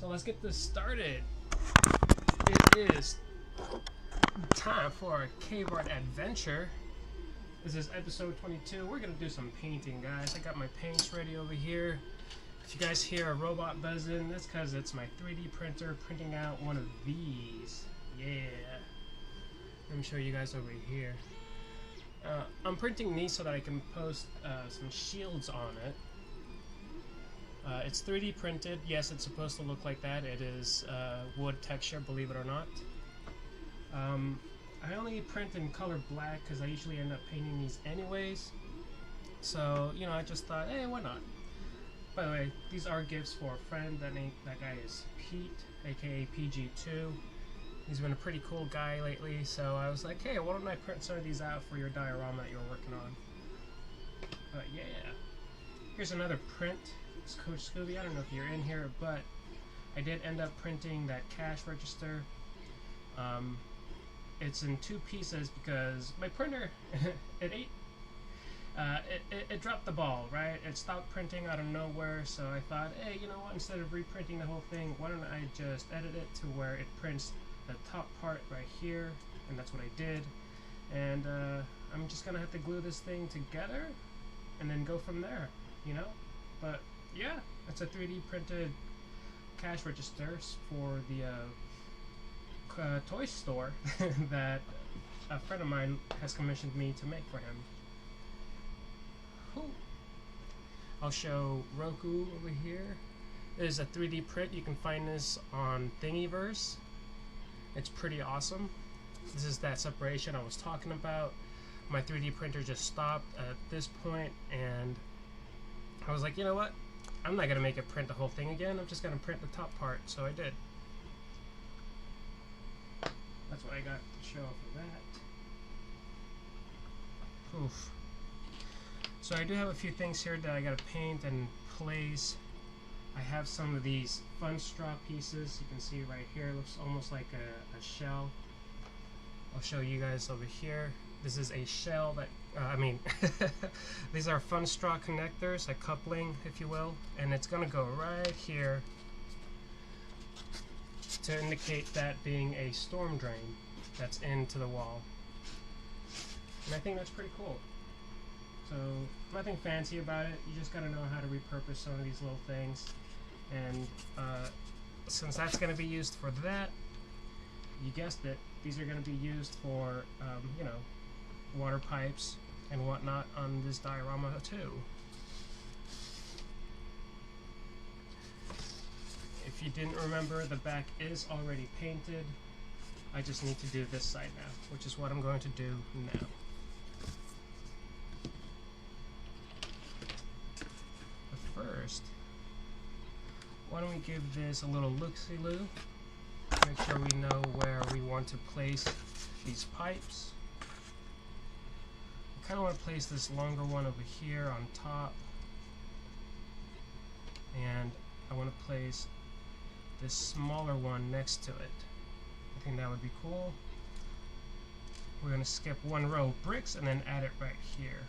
So let's get this started. It is time for a cave art adventure. This is episode 22. We're gonna do some painting, guys. I got my paints ready over here. If you guys hear a robot buzzing, that's because it's my 3D printer printing out one of these. Yeah. Let me show you guys over here. I'm printing these so that I can post some shields on it. It's 3D printed. Yes, it's supposed to look like that. It is wood texture, believe it or not. I only print in color black because I usually end up painting these anyways. So, you know, I just thought, hey, why not? By the way, these are gifts for a friend. That guy is Pete, aka PG2. He's been a pretty cool guy lately, so I was like, hey, why don't I print some of these out for your diorama that you're working on? But yeah. Here's another print. It's Coach Scooby. I don't know if you're in here, but I did end up printing that cash register. It's in two pieces because my printer, it dropped the ball, right? It stopped printing out of nowhere, so I thought, hey, you know what, instead of reprinting the whole thing, why don't I just edit it to where it prints the top part right here, and that's what I did. And I'm just gonna have to glue this thing together and then go from there, you know? But yeah, it's a 3D printed cash register for the toy store that a friend of mine has commissioned me to make for him. Whew. I'll show Roku over here. There's a 3D print. You can find this on Thingiverse. It's pretty awesome. This is that separation I was talking about. My 3D printer just stopped at this point, and I was like, you know what? I'm not gonna make it print the whole thing again. I'm just gonna print the top part. So I did. That's what I got to show for that. Oof. So I do have a few things here that I gotta paint and place. I have some of these fun straw pieces. You can see right here, it looks almost like a shell. I'll show you guys over here. This is a shell that, these are fun straw connectors, a coupling, if you will, and it's gonna go right here to indicate that being a storm drain that's into the wall. And I think that's pretty cool. So, nothing fancy about it. You just gotta know how to repurpose some of these little things. And since that's gonna be used for that, you guessed it, these are gonna be used for, you know, water pipes and whatnot on this diorama too. If you didn't remember, the back is already painted. I just need to do this side now, which is what I'm going to do now. But first, why don't we give this a little look-see-loo? Make sure we know where we want to place these pipes. I kind of want to place this longer one over here on top, and I want to place this smaller one next to it. I think that would be cool. We're going to skip one row of bricks and then add it right here.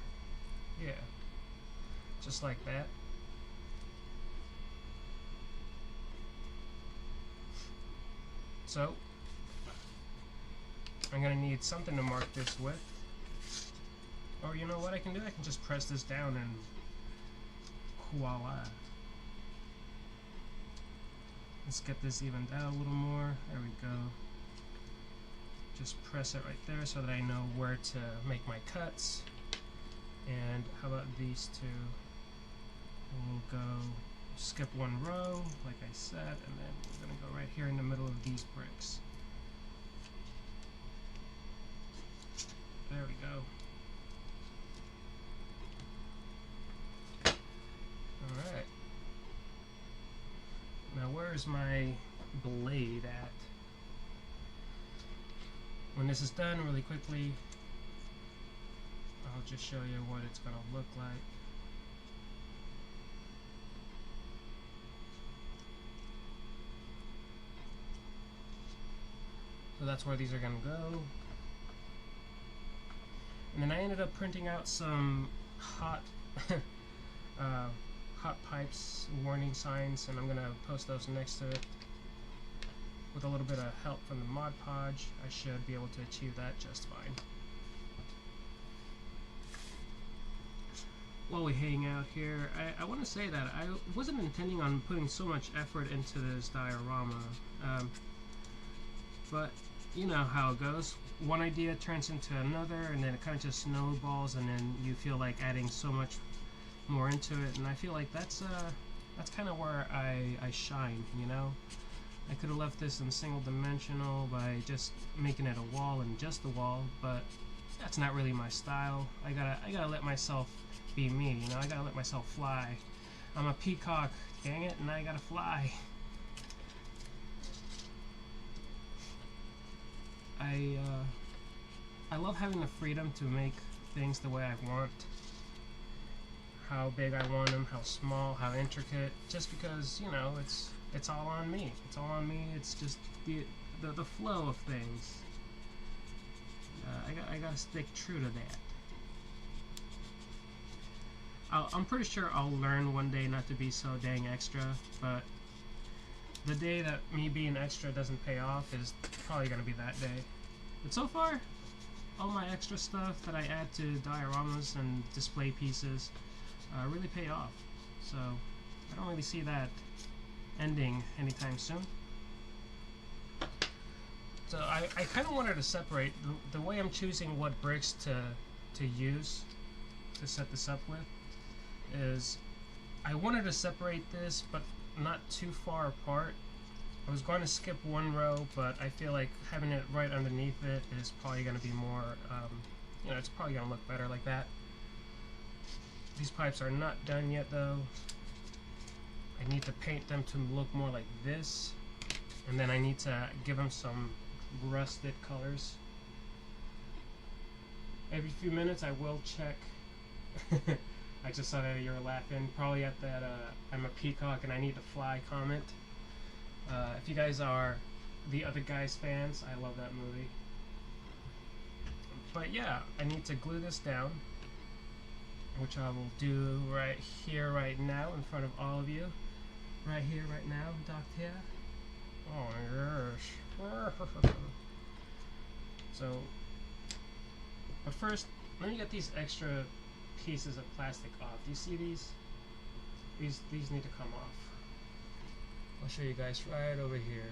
Yeah, just like that. So, I'm going to need something to mark this with. Or you know what I can do? I can just press this down and voila. Let's get this evened out a little more. There we go. Just press it right there so that I know where to make my cuts. And how about these two? We'll go skip one row, like I said, and then we're going to go right here in the middle of these bricks. There we go. Alright. Now where's my blade at? When this is done really quickly, I'll just show you what it's going to look like. So that's where these are going to go. And then I ended up printing out some hot hot pipes warning signs, and I'm going to post those next to it. with a little bit of help from the Mod Podge, I should be able to achieve that just fine. While we hang out here, I want to say that I wasn't intending on putting so much effort into this diorama, but you know how it goes. One idea turns into another, and then it kind of just snowballs, and then you feel like adding so much more into it, and I feel like that's kind of where I shine, you know? I could have left this in single dimensional by just making it a wall and just a wall, but that's not really my style. I gotta let myself be me, you know? I gotta let myself fly. I'm a peacock, dang it, and I gotta fly. I love having the freedom to make things the way I want. How big I want them, how small, how intricate, just because, you know, it's all on me. It's all on me. It's just the flow of things. I gotta stick true to that. I'm pretty sure I'll learn one day not to be so dang extra, but the day that me being extra doesn't pay off is probably gonna be that day. But so far, all my extra stuff that I add to dioramas and display pieces really pay off. So I don't really see that ending anytime soon. So I kind of wanted to separate the way I'm choosing what bricks to use to set this up with is I wanted to separate this, but not too far apart. I was going to skip one row, but I feel like having it right underneath it is probably going to be more, you know, it's probably going to look better like that. These pipes are not done yet though. I need to paint them to look more like this, and then I need to give them some rusted colors. Every few minutes I will check. I just saw that you were laughing, probably at that I'm a peacock and I need to fly comment. If you guys are The Other Guys fans, I love that movie. But yeah, I need to glue this down, which I will do right here, right now, in front of all of you. Right here, right now, Doctor. Oh my gosh. So, but first, let me get these extra pieces of plastic off. Do you see these? These need to come off. I'll show you guys right over here.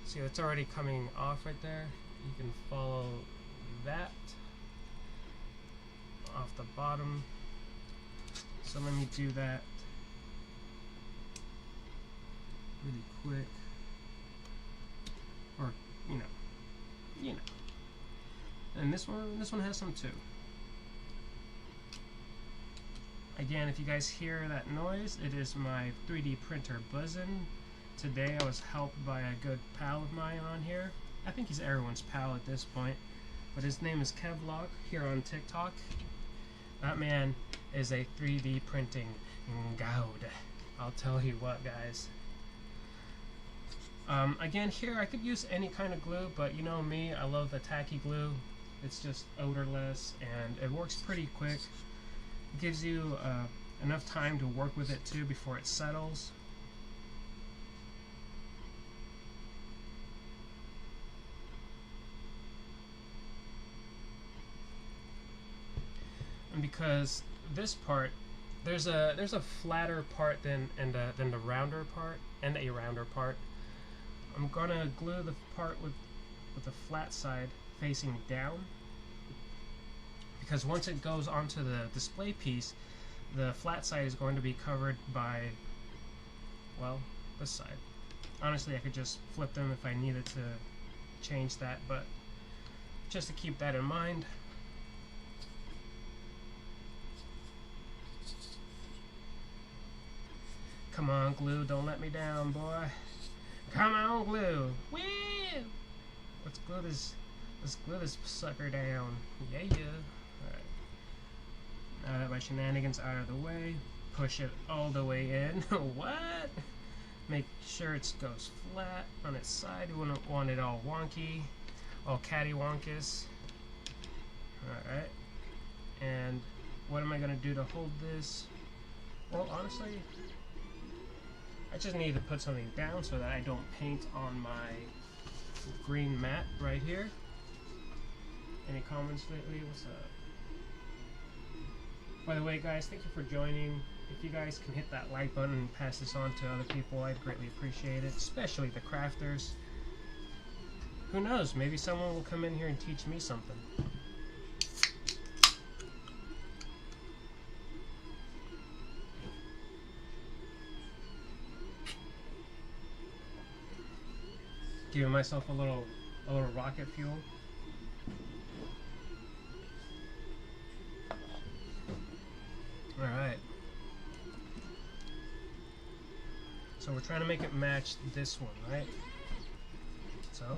See, it's already coming off right there. You can follow that off the bottom. So let me do that really quick. Or, you know. And this one has some too. Again, if you guys hear that noise, it is my 3D printer buzzing. Today I was helped by a good pal of mine on here. I think he's everyone's pal at this point, but his name is Kevlog here on TikTok. That man is a 3D printing god. I'll tell you what, guys. Again, here I could use any kind of glue, but you know me, I love the tacky glue. It's just odorless and it works pretty quick. It gives you enough time to work with it too before it settles. And because this part, there's a flatter part than the rounder part and a rounder part. I'm gonna glue the part with the flat side facing down, because once it goes onto the display piece, the flat side is going to be covered by, well, this side. Honestly, I could just flip them if I needed to change that, but just to keep that in mind. Come on, glue, don't let me down, boy. Come on, glue. Woo! Let's glue this sucker down. Yeah. Alright. Now that my shenanigans out of the way, push it all the way in. What? Make sure it goes flat on its side. You wouldn't want it all wonky, all catty-wonkus. Alright. And what am I gonna do to hold this? Well, honestly, I just need to put something down so that I don't paint on my green mat right here. Any comments lately? What's up? By the way, guys, thank you for joining. If you guys can hit that like button and pass this on to other people, I'd greatly appreciate it, especially the crafters. Who knows, maybe someone will come in here and teach me something. Giving myself a little rocket fuel. Alright. So we're trying to make it match this one, right? So,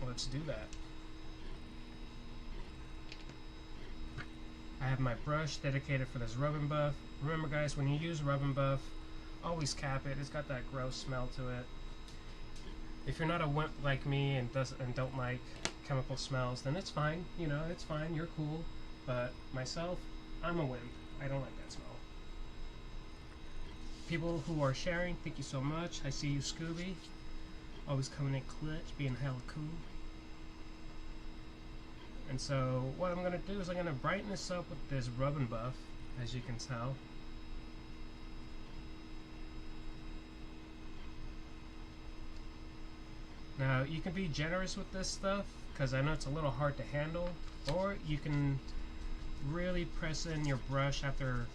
let's do that. I have my brush dedicated for this rub and buff. Remember guys, when you use rub and buff, always cap it. It's got that gross smell to it. If you're not a wimp like me and don't like chemical smells, then it's fine. You know, it's fine. You're cool. But myself, I'm a wimp. I don't like that smell. People who are sharing, thank you so much. I see you, Scooby. Always coming in clutch, being hella cool. And so, what I'm going to do is I'm going to brighten this up with this rub and buff, as you can tell. Now, you can be generous with this stuff, because I know it's a little hard to handle, or you can really press in your brush after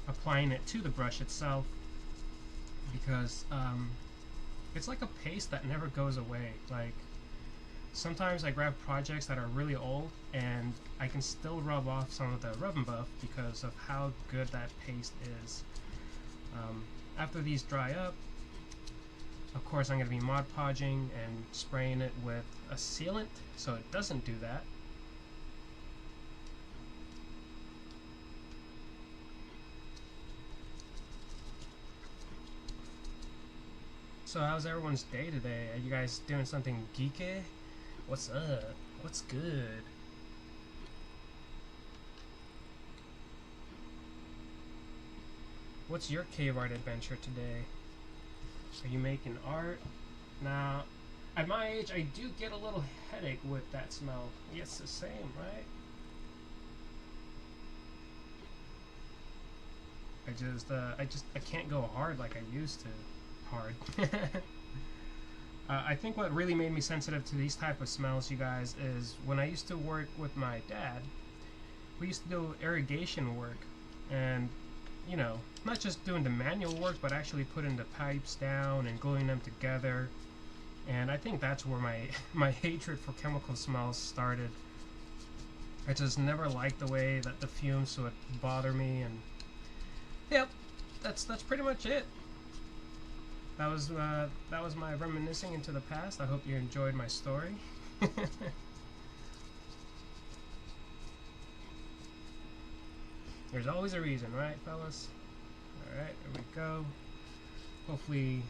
applying it to the brush itself, because it's like a paste that never goes away. Like, sometimes I grab projects that are really old, and I can still rub off some of the rub and buff because of how good that paste is. After these dry up, of course I'm going to be Mod Podging and spraying it with a sealant so it doesn't do that. So how's everyone's day today? Are you guys doing something geeky? What's up? What's good? What's your cave art adventure today? Are you making art? Now, at my age, I do get a little headache with that smell. It's the same, right? I can't go hard like I used to. Hard. I think what really made me sensitive to these type of smells, you guys, is when I used to work with my dad. We used to do irrigation work, and you know, not just doing the manual work, but actually putting the pipes down and gluing them together. And I think that's where my hatred for chemical smells started. I just never liked the way that the fumes would bother me, and yep, that's pretty much it. That was my reminiscing into the past. I hope you enjoyed my story. There's always a reason, right, fellas? Alright, there we go. Hopefully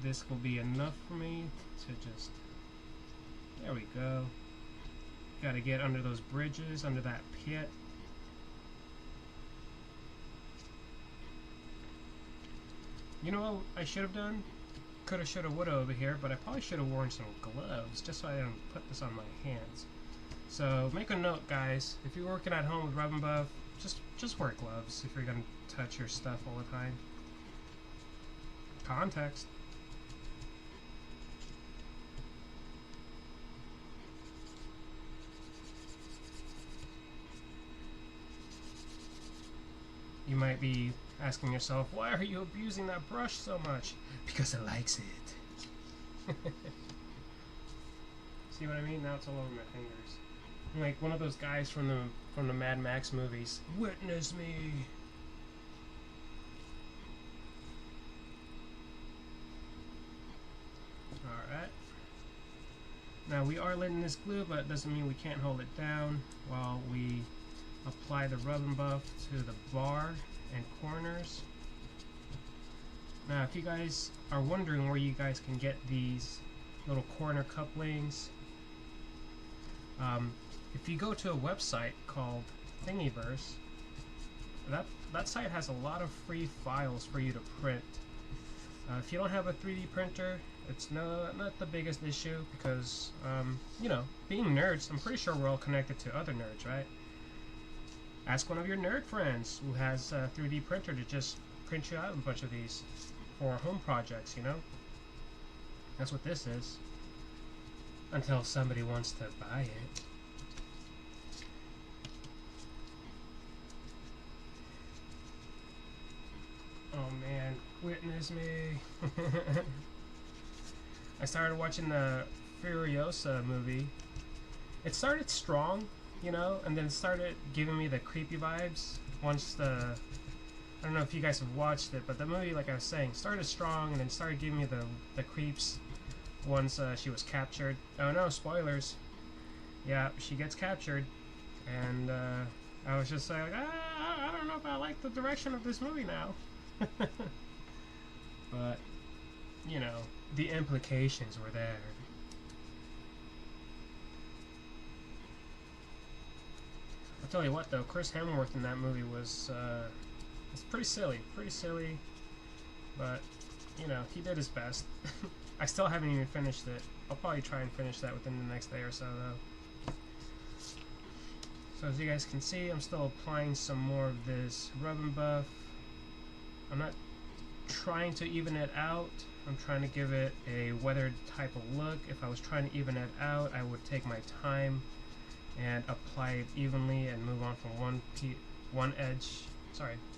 this will be enough for me to just... There we go. Gotta get under those bridges, under that pit. You know what I should have done? Coulda, shoulda, woulda over here, but I probably should have worn some gloves just so I didn't put this on my hands. So make a note, guys. If you're working at home with rub and buff, just wear gloves if you're gonna touch your stuff all the time. Context. You might be asking yourself, why are you abusing that brush so much? Because it likes it. See what I mean? Now it's all over my fingers. I'm like one of those guys from the Mad Max movies. Witness me. Alright. Now we are letting this glue, but it doesn't mean we can't hold it down while we apply the rub and buff to the bar and corners. Now if you guys are wondering where you guys can get these little corner couplings, if you go to a website called Thingiverse, that site has a lot of free files for you to print. If you don't have a 3D printer, it's not the biggest issue because, you know, being nerds, I'm pretty sure we're all connected to other nerds, right? Ask one of your nerd friends who has a 3D printer to just print you out a bunch of these for home projects, you know? That's what this is. Until somebody wants to buy it. Oh man, witness me. I started watching the Furiosa movie. It started strong, you know, and then started giving me the creepy vibes once the... I don't know if you guys have watched it, but the movie, like I was saying, started strong and then started giving me the creeps once she was captured. Oh no, spoilers. Yeah, she gets captured. And I was just like, I don't know if I like the direction of this movie now. But, you know, the implications were there. I'll tell you what though, Chris Hemsworth in that movie was it's pretty silly, but you know, he did his best. I still haven't even finished it. I'll probably try and finish that within the next day or so though. So as you guys can see, I'm still applying some more of this rub and buff. I'm not trying to even it out. I'm trying to give it a weathered type of look. If I was trying to even it out, I would take my time and apply it evenly and move on from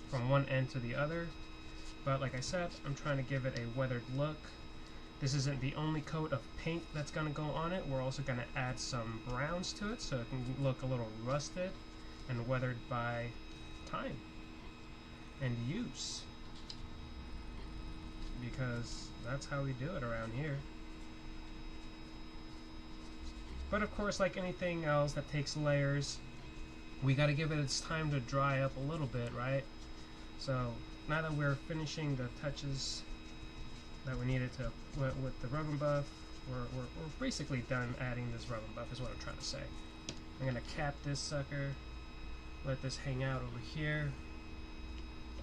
from one end to the other. But like I said, I'm trying to give it a weathered look. This isn't the only coat of paint that's going to go on it. We're also going to add some browns to it so it can look a little rusted and weathered by time and use, because that's how we do it around here. But of course, like anything else that takes layers, we got to give it its time to dry up a little bit, right? So now that we're finishing the touches that we needed to with the rub and buff, we're basically done adding this rub and buff is what I'm trying to say. I'm gonna cap this sucker, let this hang out over here,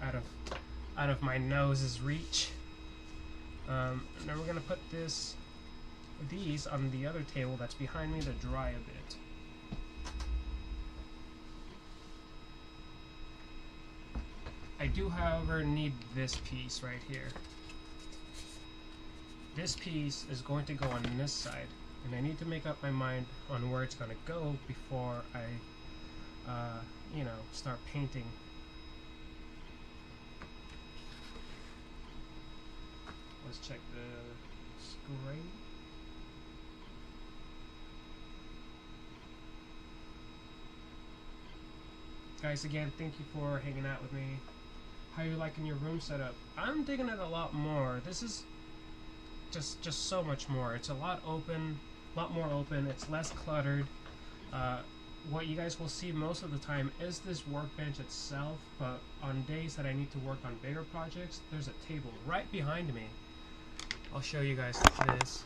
out of my nose's reach. And then we're gonna put these on the other table that's behind me to dry a bit. I do, however, need this piece right here. This piece is going to go on this side, and I need to make up my mind on where it's going to go before I, you know, start painting. Let's check the screen. Guys, again, thank you for hanging out with me. How you liking your room setup? I'm digging it a lot more. This is just so much more. It's a lot more open. It's less cluttered. What you guys will see most of the time is this workbench itself, but on days that I need to work on bigger projects, there's a table right behind me. I'll show you guys this.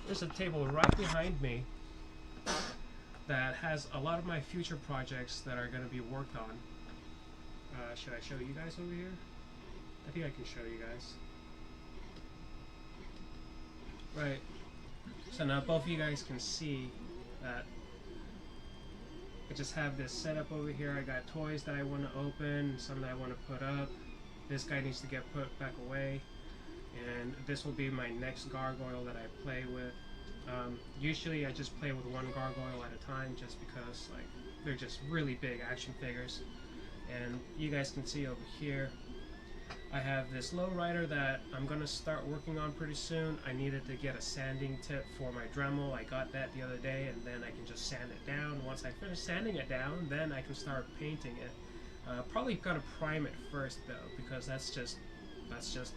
There's a table right behind me that has a lot of my future projects that are going to be worked on. Should I show you guys over here? I think I can show you guys. Right. So now both of you guys can see that I just have this setup over here. I got toys that I want to open, some that I want to put up. This guy needs to get put back away. And this will be my next gargoyle that I play with. Usually I just play with one gargoyle at a time just because like they're just really big action figures. And you guys can see over here I have this lowrider that I'm going to start working on pretty soon. I needed to get a sanding tip for my Dremel. I got that the other day, and then I can just sand it down. Once I finish sanding it down, then I can start painting it. Probably gotta prime it first though, because that's just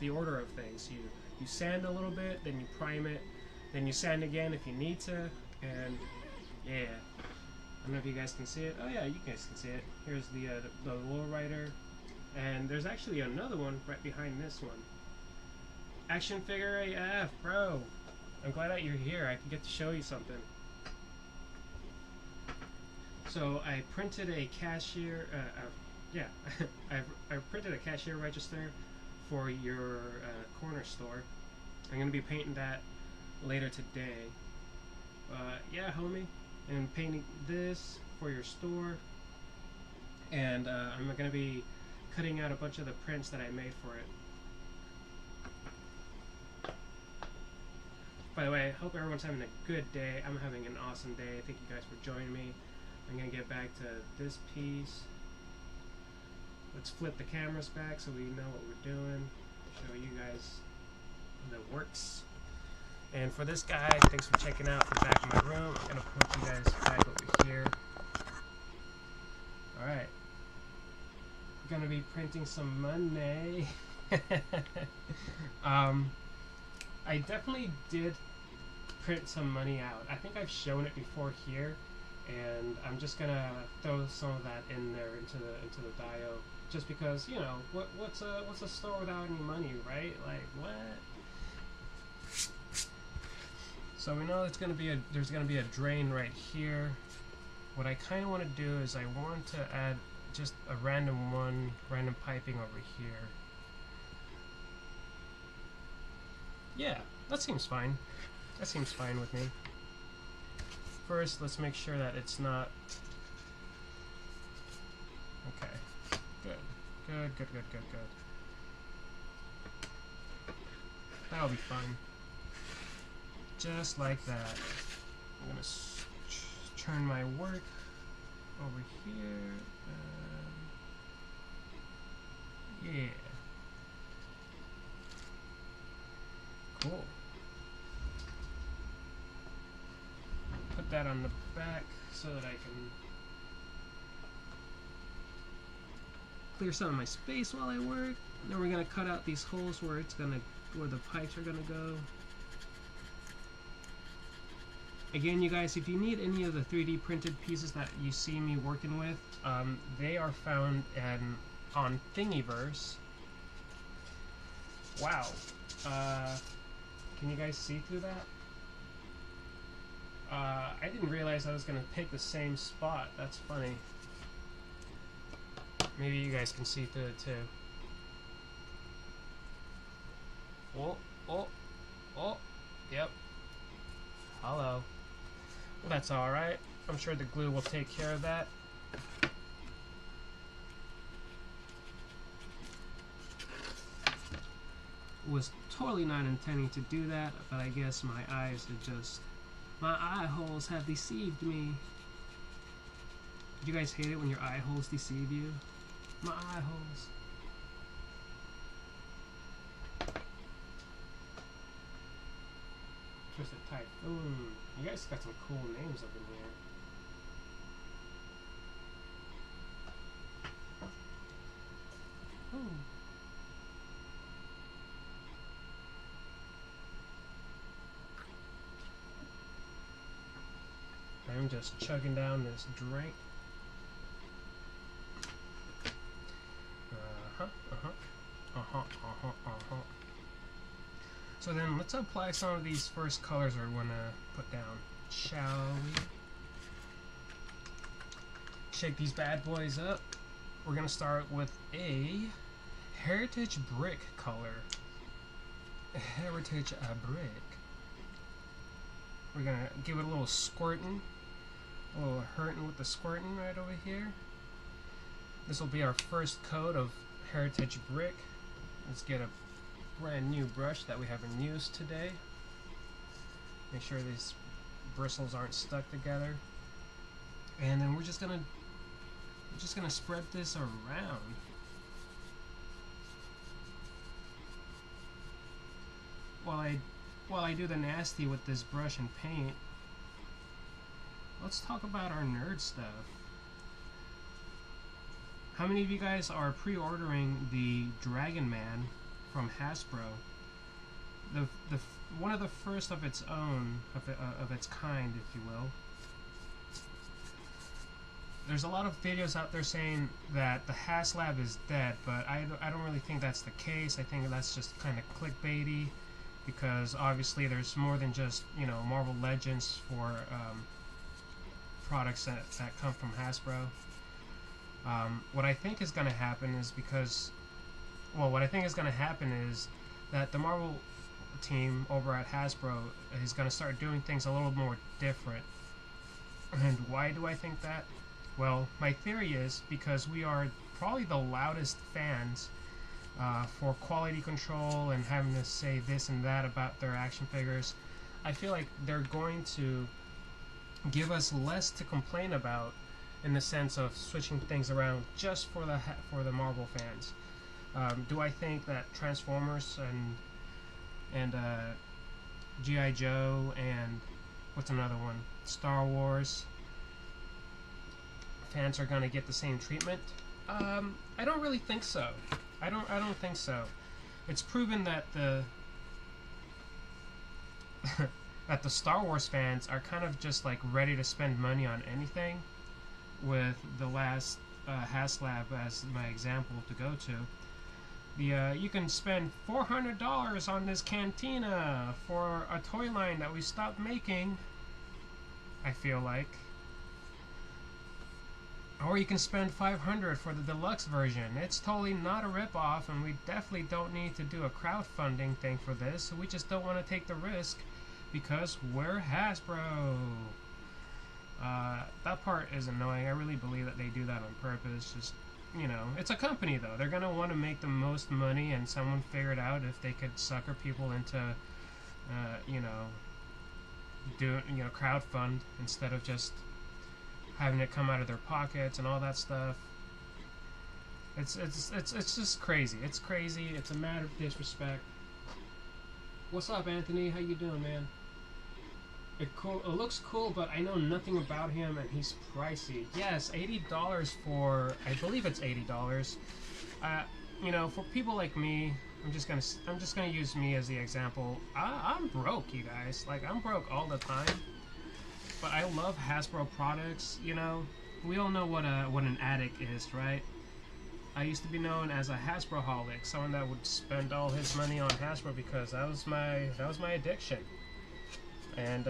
the order of things. You sand a little bit, then you prime it, then you sand again if you need to, and yeah. I don't know if you guys can see it. Oh yeah, you guys can see it. Here's the lowrider, and there's actually another one right behind this one. Action figure AF, bro. I'm glad that you're here. I can get to show you something. So I printed a yeah, I've printed a cashier register for your corner store. I'm gonna be painting that later today. Yeah, homie, and painting this for your store, and I'm gonna be cutting out a bunch of the prints that I made for it. By the way, I hope everyone's having a good day. I'm having an awesome day. Thank you guys for joining me. I'm gonna get back to this piece. Let's flip the cameras back so we know what we're doing. Show you guys the works. And for this guy, thanks for checking out the back of my room. I'm gonna put you guys back over here. Alright. Gonna be printing some money. I definitely did print some money out. I think I've shown it before here, and I'm just gonna throw some of that in there into the Dio, just because, you know, what's a store without any money, right? Like, what? So we know there's gonna be a drain right here. What I kind of want to do is I want to add just a random piping over here. Yeah, that seems fine. That seems fine with me. First, let's make sure that it's not... Okay, good. That'll be fine. Just like that. I'm gonna turn my work over here. Yeah. Cool. Put that on the back so that I can clear some of my space while I work. Then we're gonna cut out these holes where the pipes are gonna go. Again, you guys, if you need any of the 3D printed pieces that you see me working with, they are found on Thingiverse. Wow. Can you guys see through that? I didn't realize I was going to pick the same spot. That's funny. Maybe you guys can see through it too. Oh, yep. Hello. Well, that's alright. I'm sure the glue will take care of that. Was totally not intending to do that, but I guess my eyes are just... My eye holes have deceived me. Do you guys hate it when your eye holes deceive you? My eye holes. Twisted Typhoon. You guys got some cool names up in here. Ooh. I'm just chugging down this drink. So then let's apply some of these first colors we're going to put down, shall we? Shake these bad boys up. We're going to start with a heritage brick color. Heritage brick. We're going to give it a little squirting. A little hurting with the squirting right over here. This will be our first coat of heritage brick. Let's get a brand new brush that we haven't used today. Make sure these bristles aren't stuck together. And then we're just gonna spread this around. While I do the nasty with this brush and paint, let's talk about our nerd stuff. How many of you guys are pre-ordering the Dragon Man from Hasbro? The one of the first of its own, of its kind, if you will. There's a lot of videos out there saying that the HasLab is dead, but I don't really think that's the case. I think that's just kind of clickbaity, because obviously there's more than just, you know, Marvel Legends for products that come from Hasbro. What I think is going to happen is what I think is going to happen is that the Marvel team over at Hasbro is going to start doing things a little more different. And why do I think that? Well, my theory is because we are probably the loudest fans for quality control and having to say this and that about their action figures. I feel like they're going to give us less to complain about in the sense of switching things around just for the Marvel fans. Do I think that Transformers and G.I. Joe and what's another one? Star Wars fans are gonna get the same treatment? I don't really think so. I don't think so. It's proven that the that the Star Wars fans are kind of just like ready to spend money on anything, with the last HasLab as my example to go to. You can spend $400 on this cantina for a toy line that we stopped making, I feel like. Or you can spend $500 for the deluxe version. It's totally not a rip-off, and we definitely don't need to do a crowdfunding thing for this, so we just don't want to take the risk because we're Hasbro. That part is annoying. I really believe that they do that on purpose. Just, you know, it's a company though. They're gonna want to make the most money, and someone figured out if they could sucker people into, crowdfund instead of just having it come out of their pockets and all that stuff. It's just crazy. It's crazy. It's a matter of disrespect. What's up, Anthony? How you doing, man? It looks cool, but I know nothing about him, and he's pricey. Yes, $80 for, I believe it's $80. You know, for people like me, I'm just gonna use me as the example. I'm broke, you guys. Like, I'm broke all the time. But I love Hasbro products. You know, we all know what an addict is, right? I used to be known as a Hasbroholic, someone that would spend all his money on Hasbro because that was my addiction. And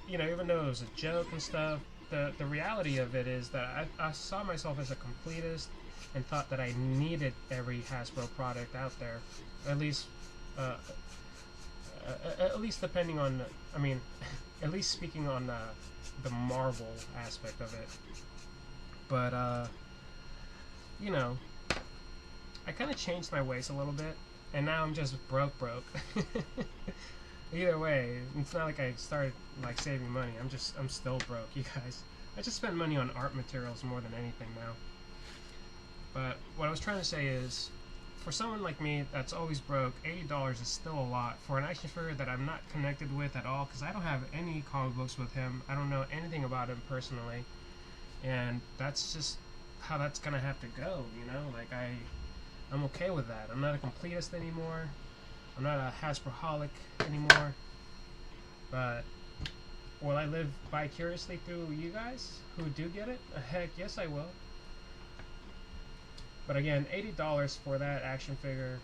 you know, even though it was a joke and stuff, the reality of it is that I saw myself as a completist and thought that I needed every Hasbro product out there, at least depending on, I mean, at least speaking on the Marvel aspect of it. But you know, I kind of changed my ways a little bit, and now I'm just broke. Either way, it's not like I started like saving money. I'm still broke, you guys. I just spend money on art materials more than anything now. But what I was trying to say is, for someone like me that's always broke, $80 is still a lot for an action figure that I'm not connected with at all, because I don't have any comic books with him. I don't know anything about him personally, and that's just how that's gonna have to go, you know? Like, I'm okay with that. I'm not a completist anymore. I'm not a Hasbroholic anymore. But will I live vicariously through you guys who do get it? Heck yes, I will. But again, $80 for that action figure,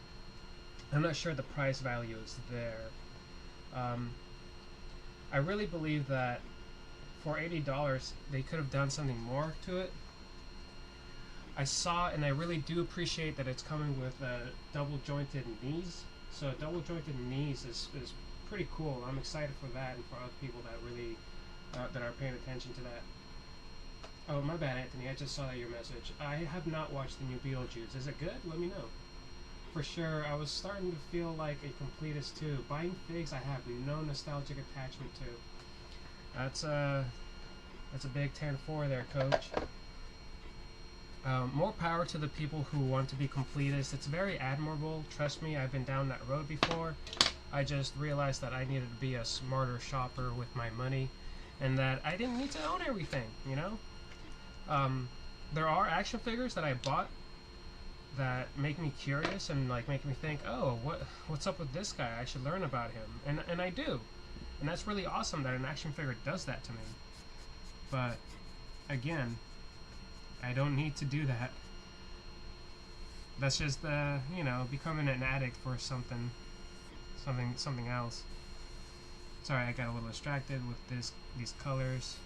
I'm not sure the price value is there. I really believe that for $80 they could have done something more to it. I saw, and I really do appreciate that it's coming with double jointed knees. So double jointed knees is pretty cool. I'm excited for that, and for other people that really that are paying attention to that. Oh, my bad, Anthony. I just saw your message. I have not watched the new Beetlejuice. Is it good? Let me know. For sure, I was starting to feel like a completist too. Buying figs I have no nostalgic attachment to. That's a big 10-4 there, Coach. More power to the people who want to be completists. It's very admirable. Trust me, I've been down that road before. I just realized that I needed to be a smarter shopper with my money, and that I didn't need to own everything, you know? There are action figures that I bought that make me curious and like make me think, oh, what's up with this guy? I should learn about him. And I do. And that's really awesome that an action figure does that to me. But again, I don't need to do that. That's just you know, becoming an addict for something else. Sorry, I got a little distracted with these colors.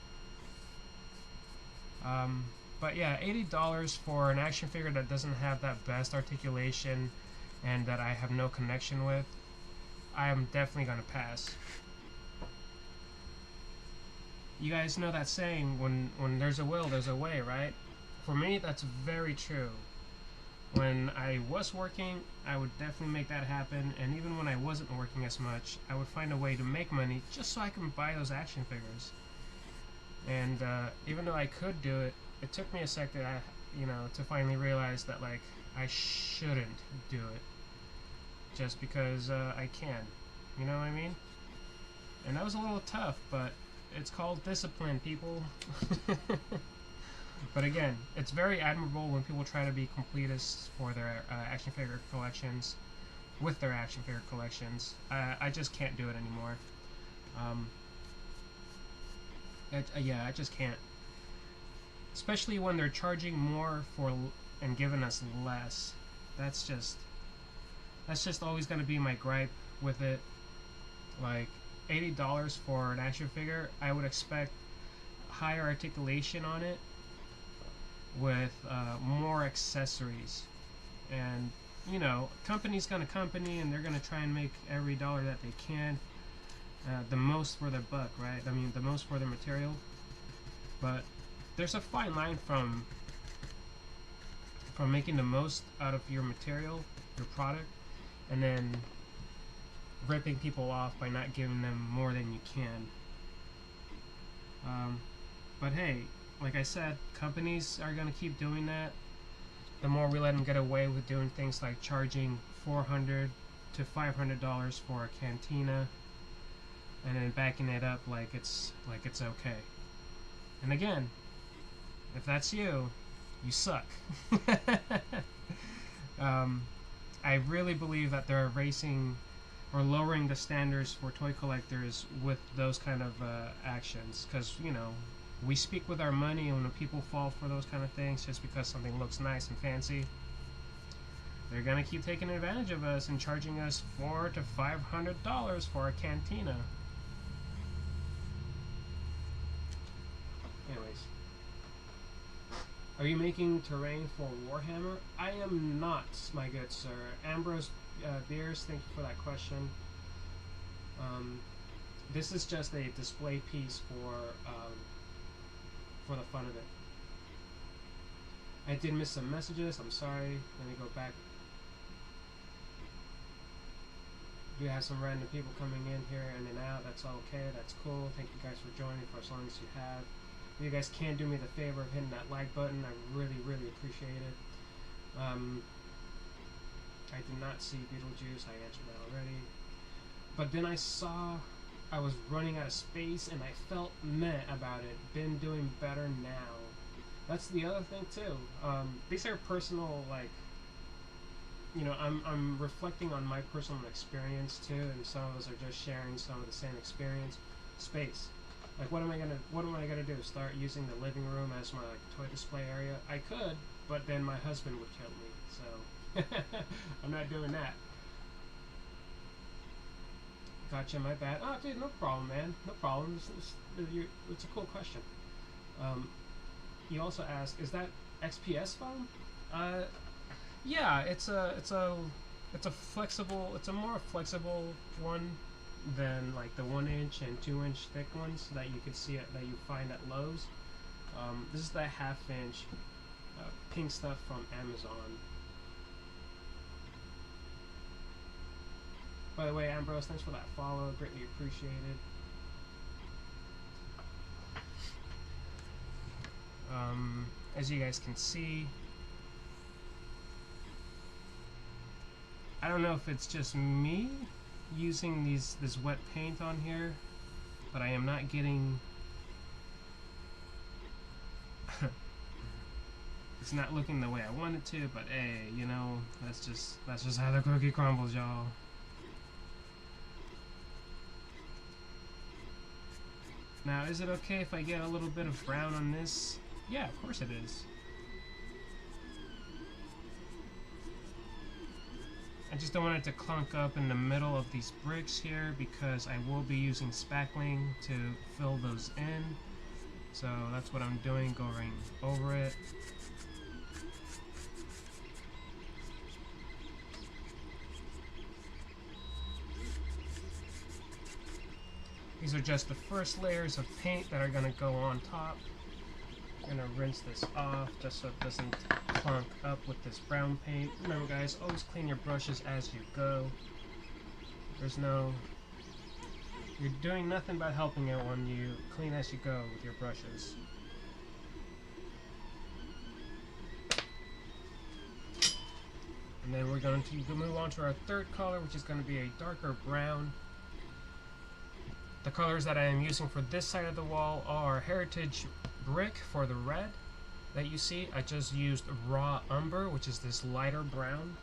But yeah, $80 for an action figure that doesn't have that best articulation and that I have no connection with, I am definitely going to pass. You guys know that saying, when there's a will, there's a way, right? For me, that's very true. When I was working, I would definitely make that happen, and even when I wasn't working as much, I would find a way to make money just so I can buy those action figures. And even though I could do it, it took me a sec to, to finally realize that, like, I shouldn't do it just because I can. You know what I mean? And that was a little tough, but it's called discipline, people. But again, it's very admirable when people try to be completists for their action figure collections, with their action figure collections. I just can't do it anymore. Yeah, I just can't. Especially when they're charging more for and giving us less. That's just always going to be my gripe with it. Like, $80 for an action figure, I would expect higher articulation on it with more accessories. And, company's gonna company, and they're gonna try and make every dollar that they can, the most for their buck, right? I mean, the most for their material. But there's a fine line from making the most out of your material, your product, and then ripping people off by not giving them more than you can. But hey, like I said, companies are going to keep doing that. The more we let them get away with doing things like charging $400 to $500 for a cantina, and then backing it up like it's okay. And again, if that's you, you suck. I really believe that they're erasing or lowering the standards for toy collectors with those kind of actions, because we speak with our money, and when people fall for those kind of things just because something looks nice and fancy, they're gonna keep taking advantage of us and charging us $400 to $500 for a cantina. Anyways, are you making terrain for Warhammer? I am not, my good sir. Ambrose Beers, thank you for that question. This is just a display piece for the fun of it. I did miss some messages, I'm sorry. Let me go back. You have some random people coming in here and out. That's okay, that's cool. Thank you guys for joining for as long as you have. If you guys can do me the favor of hitting that like button, I really, really appreciate it. I did not see Beetlejuice, I answered that already. But then I saw I was running out of space and I felt meh about it. Been doing better now. That's the other thing too. These are personal, like, I'm reflecting on my personal experience too, and some of us are just sharing some of the same experience. Space. Like, what am I gonna do? Start using the living room as my toy display area? I could, but then my husband would kill me, so I'm not doing that. Gotcha, my bad. Oh, dude, no problem, man. No problem. It's a cool question. You also asked, is that XPS foam? Yeah, it's a flexible. It's a more flexible one than like the 1-inch and 2-inch thick ones that you could see that you find at Lowe's. This is the 1/2-inch pink stuff from Amazon. By the way, Ambrose, thanks for that follow. Greatly appreciated. As you guys can see, I don't know if it's just me using this wet paint on here, but I am not getting it's not looking the way I want it to, but hey, that's just how the cookie crumbles, y'all. Now, is it okay if I get a little bit of brown on this? Yeah, of course it is. I just don't want it to clunk up in the middle of these bricks here, because I will be using spackling to fill those in. So that's what I'm doing, going over it. These are just the first layers of paint that are going to go on top. I'm going to rinse this off just so it doesn't clunk up with this brown paint. Remember guys, always clean your brushes as you go. You're doing nothing but helping it when you clean as you go with your brushes. And then we're going to move on to our third color, which is going to be a darker brown. The colors that I am using for this side of the wall are Heritage Brick for the red that you see. I just used Raw Umber, which is this lighter brown.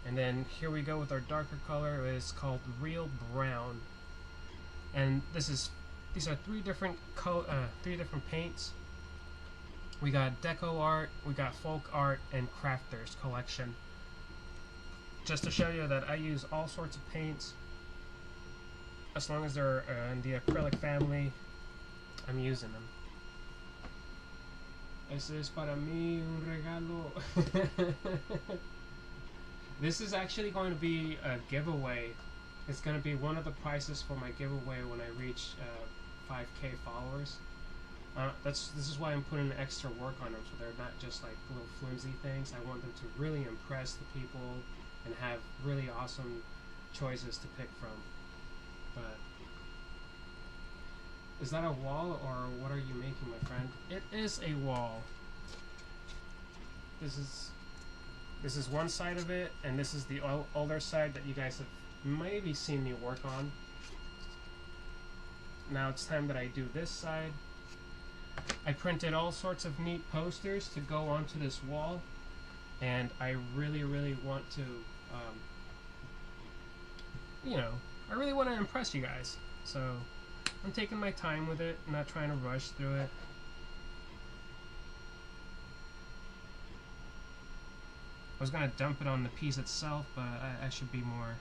And then here we go with our darker color. It's called Real Brown. And these are three different paints. We got Deco Art, we got Folk Art, and Crafters Collection. Just to show you that I use all sorts of paints. As long as they're in the acrylic family, I'm using them. Ese es para mí un regalo. This is actually going to be a giveaway. It's going to be one of the prizes for my giveaway when I reach 5K followers. This is why I'm putting extra work on them, so they're not just like little flimsy things. I want them to really impress the people and have really awesome choices to pick from. But is that a wall, or what are you making, my friend? It is a wall. This is one side of it, and this is the older side that you guys have maybe seen me work on. Now it's time that I do this side. I printed all sorts of neat posters to go onto this wall, and I really want to, I really want to impress you guys. So I'm taking my time with it, not trying to rush through it. I was gonna dump it on the piece itself, but I should be more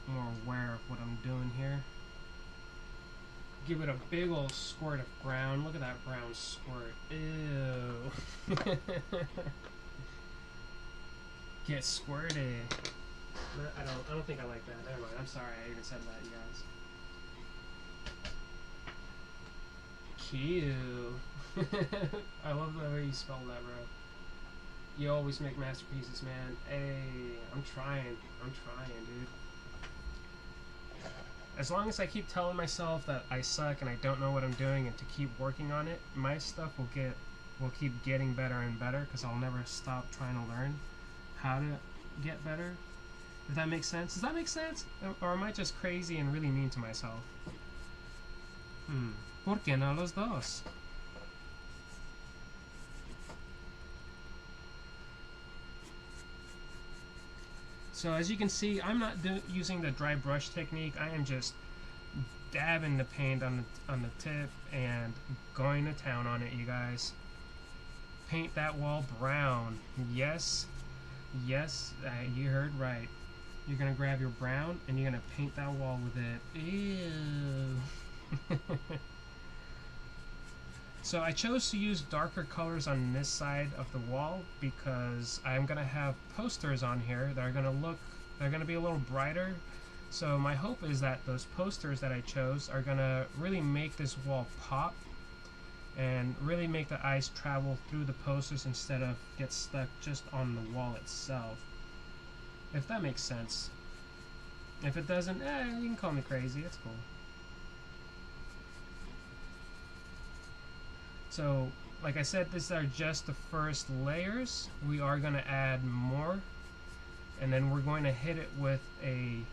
aware of what I'm doing here. Give it a big old squirt of brown. Look at that brown squirt. Ew. Get squirted. I don't think I like that. Never mind. I'm sorry I even said that, you guys. Cute. I love the way you spell that, bro. You always make masterpieces, man. Hey, I'm trying, dude. As long as I keep telling myself that I suck and I don't know what I'm doing and to keep working on it, my stuff will keep getting better and better, because I'll never stop trying to learn how to get better. If that makes sense. Does that make sense? Or am I just crazy and really mean to myself? ¿Por qué no los dos? So as you can see, I'm not using the dry brush technique. I am just dabbing the paint on the tip and going to town on it, you guys. Paint that wall brown. Yes, you heard right. You're gonna grab your brown and you're gonna paint that wall with it. Ew. So I chose to use darker colors on this side of the wall because I'm gonna have posters on here that are gonna be a little brighter. So my hope is that those posters that I chose are gonna really make this wall pop and really make the eyes travel through the posters instead of get stuck just on the wall itself. If that makes sense. If it doesn't, you can call me crazy, it's cool. So, like I said, these are just the first layers. We are going to add more, and then we're going to hit it with a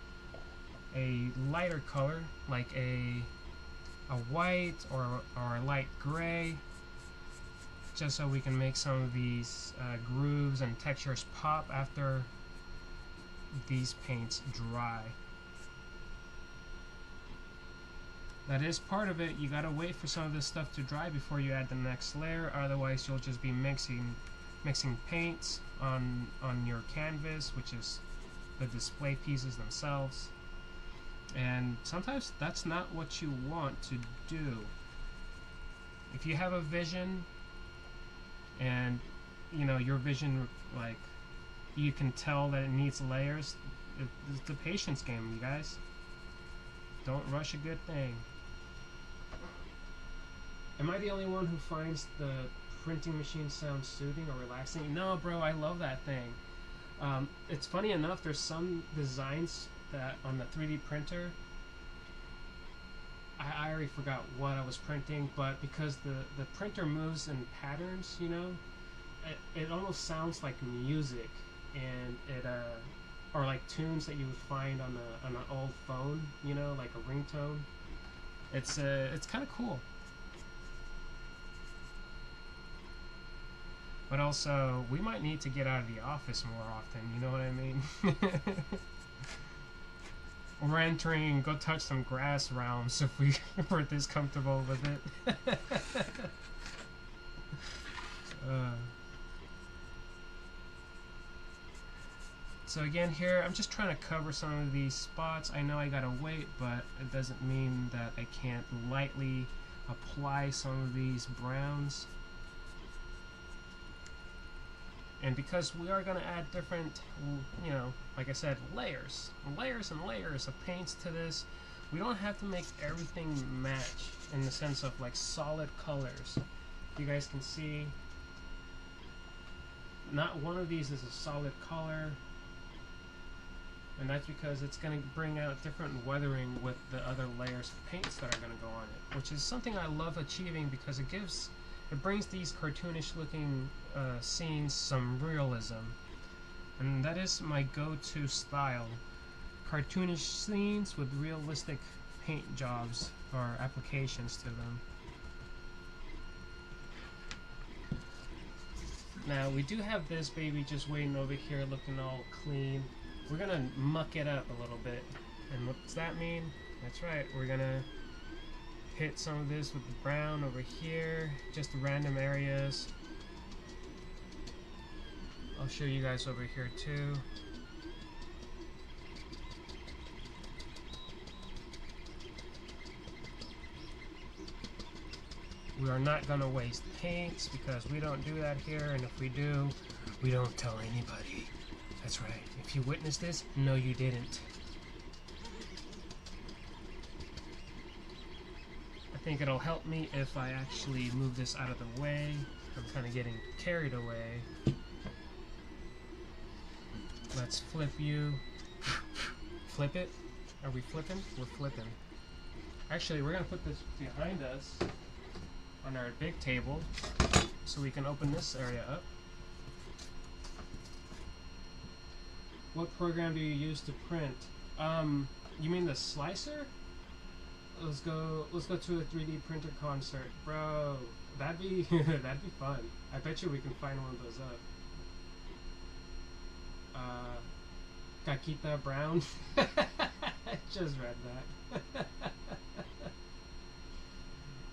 lighter color, like a white or a light gray, just so we can make some of these grooves and textures pop after these paints dry. That is part of it. You gotta wait for some of this stuff to dry before you add the next layer, otherwise you'll just be mixing paints on your canvas, which is the display pieces themselves, and sometimes that's not what you want to do. if you have a vision and you know your vision, like, you can tell that it needs layers, it's a patience game, you guys. Don't rush a good thing. Am I the only one who finds the printing machine sound soothing or relaxing? No, bro, I love that thing. It's funny enough, there's some designs that on the 3D printer, I already forgot what I was printing, but because the printer moves in patterns, you know, it almost sounds like music, and it or like tunes that you would find on an old phone, you know, like a ringtone. It's kind of cool. But also, we might need to get out of the office more often, you know what I mean? We're entering, go touch some grass rounds if we're this comfortable with it. So again here, I'm just trying to cover some of these spots. I know I gotta wait, but it doesn't mean that I can't lightly apply some of these browns. And because we are going to add different, you know, like I said, layers and layers of paints to this, we don't have to make everything match in the sense of like solid colors. You guys can see, not one of these is a solid color, and that's because it's going to bring out different weathering with the other layers of paints that are going to go on it, which is something I love achieving because it brings these cartoonish looking scenes some realism, and that is my go-to style. Cartoonish scenes with realistic paint jobs or applications to them. Now we do have this baby just waiting over here looking all clean. We're gonna muck it up a little bit, and what does that mean? That's right, we're gonna hit some of this with the brown over here, just random areas. I'll show you guys over here too. We are not going to waste paints because we don't do that here, and if we do, we don't tell anybody. That's right. If you witnessed this, no you didn't. I think it'll help me if I actually move this out of the way. I'm kind of getting carried away. Let's flip you. Flip it? Are we flipping? We're flipping. Actually, we're going to put this behind us on our big table so we can open this area up. What program do you use to print? You mean the slicer? Let's go to a 3D printer concert. Bro, that'd be that'd be fun. I bet you we can find one of those up. Kakita Brown. I just read that.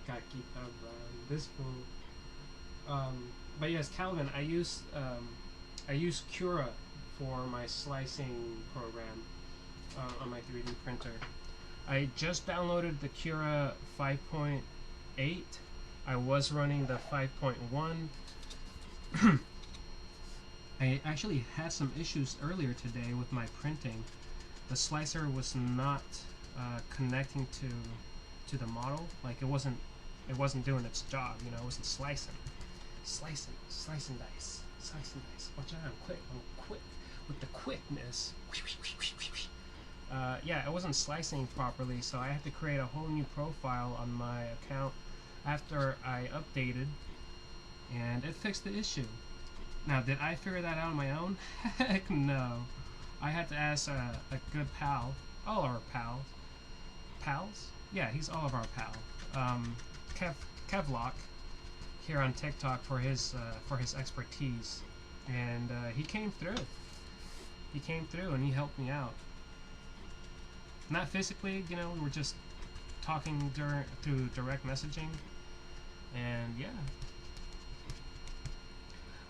Kakita Brown. This fool. But yes, Calvin, I use Cura for my slicing program on my 3D printer. I just downloaded the Cura 5.8. I was running the 5.1. I actually had some issues earlier today with my printing. The slicer was not connecting to the model. Like it wasn't doing its job. You know, it wasn't slicing dice. Watch out! I'm quick with the quickness. Yeah, it wasn't slicing properly, so I had to create a whole new profile on my account after I updated, and it fixed the issue. Now, did I figure that out on my own? Heck no. I had to ask a good pal, all our pals? Yeah, he's all of our pal. Kevlock here on TikTok for his expertise, and he came through. He came through and he helped me out. Not physically, you know, we were just talking through direct messaging, and yeah.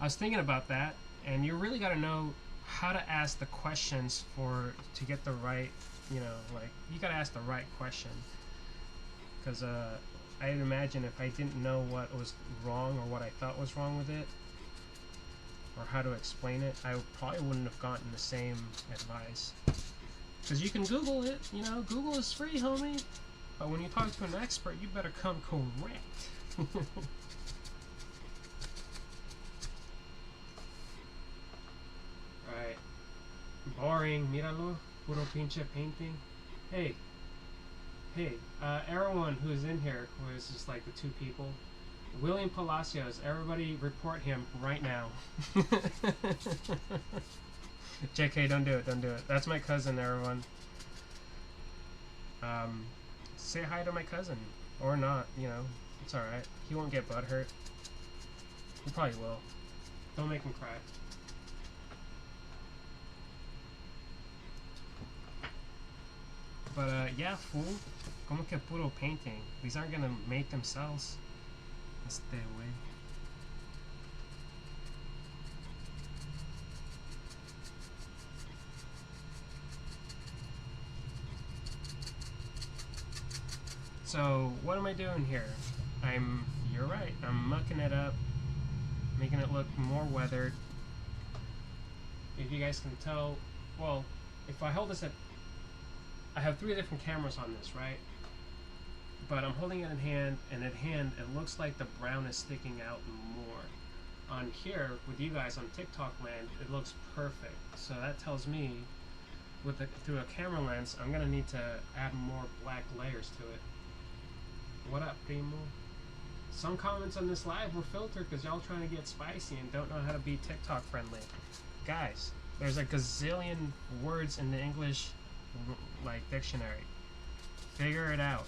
I was thinking about that, and you really got to know how to ask the questions to get the right, you know, like you got to ask the right question, because I'd imagine if I didn't know what was wrong or what I thought was wrong with it, or how to explain it, I probably wouldn't have gotten the same advice. Because you can Google it, you know, Google is free, homie. But when you talk to an expert, you better come correct. Alright. Boring, míralo. Puro pinche painting. Hey. Hey, everyone who's in here, who is just like the two people, William Palacios, everybody report him right now. JK, don't do it, don't do it. That's my cousin, everyone. Say hi to my cousin. Or not, you know. It's alright. He won't get butthurt. He probably will. Don't make him cry. But, yeah, fool. Como que puro painting? These aren't gonna mate themselves. Let's stay away. So, what am I doing here? You're right, I'm mucking it up, making it look more weathered. If you guys can tell, well, if I hold this at, I have 3 different cameras on this, right? But I'm holding it in hand, and at hand, it looks like the brown is sticking out more. On here, with you guys on TikTok land, it looks perfect. So that tells me, through a camera lens, I'm gonna need to add more black layers to it. What up, primo? Some comments on this live were filtered because y'all trying to get spicy and don't know how to be TikTok friendly. Guys, there's a gazillion words in the English like dictionary. Figure it out.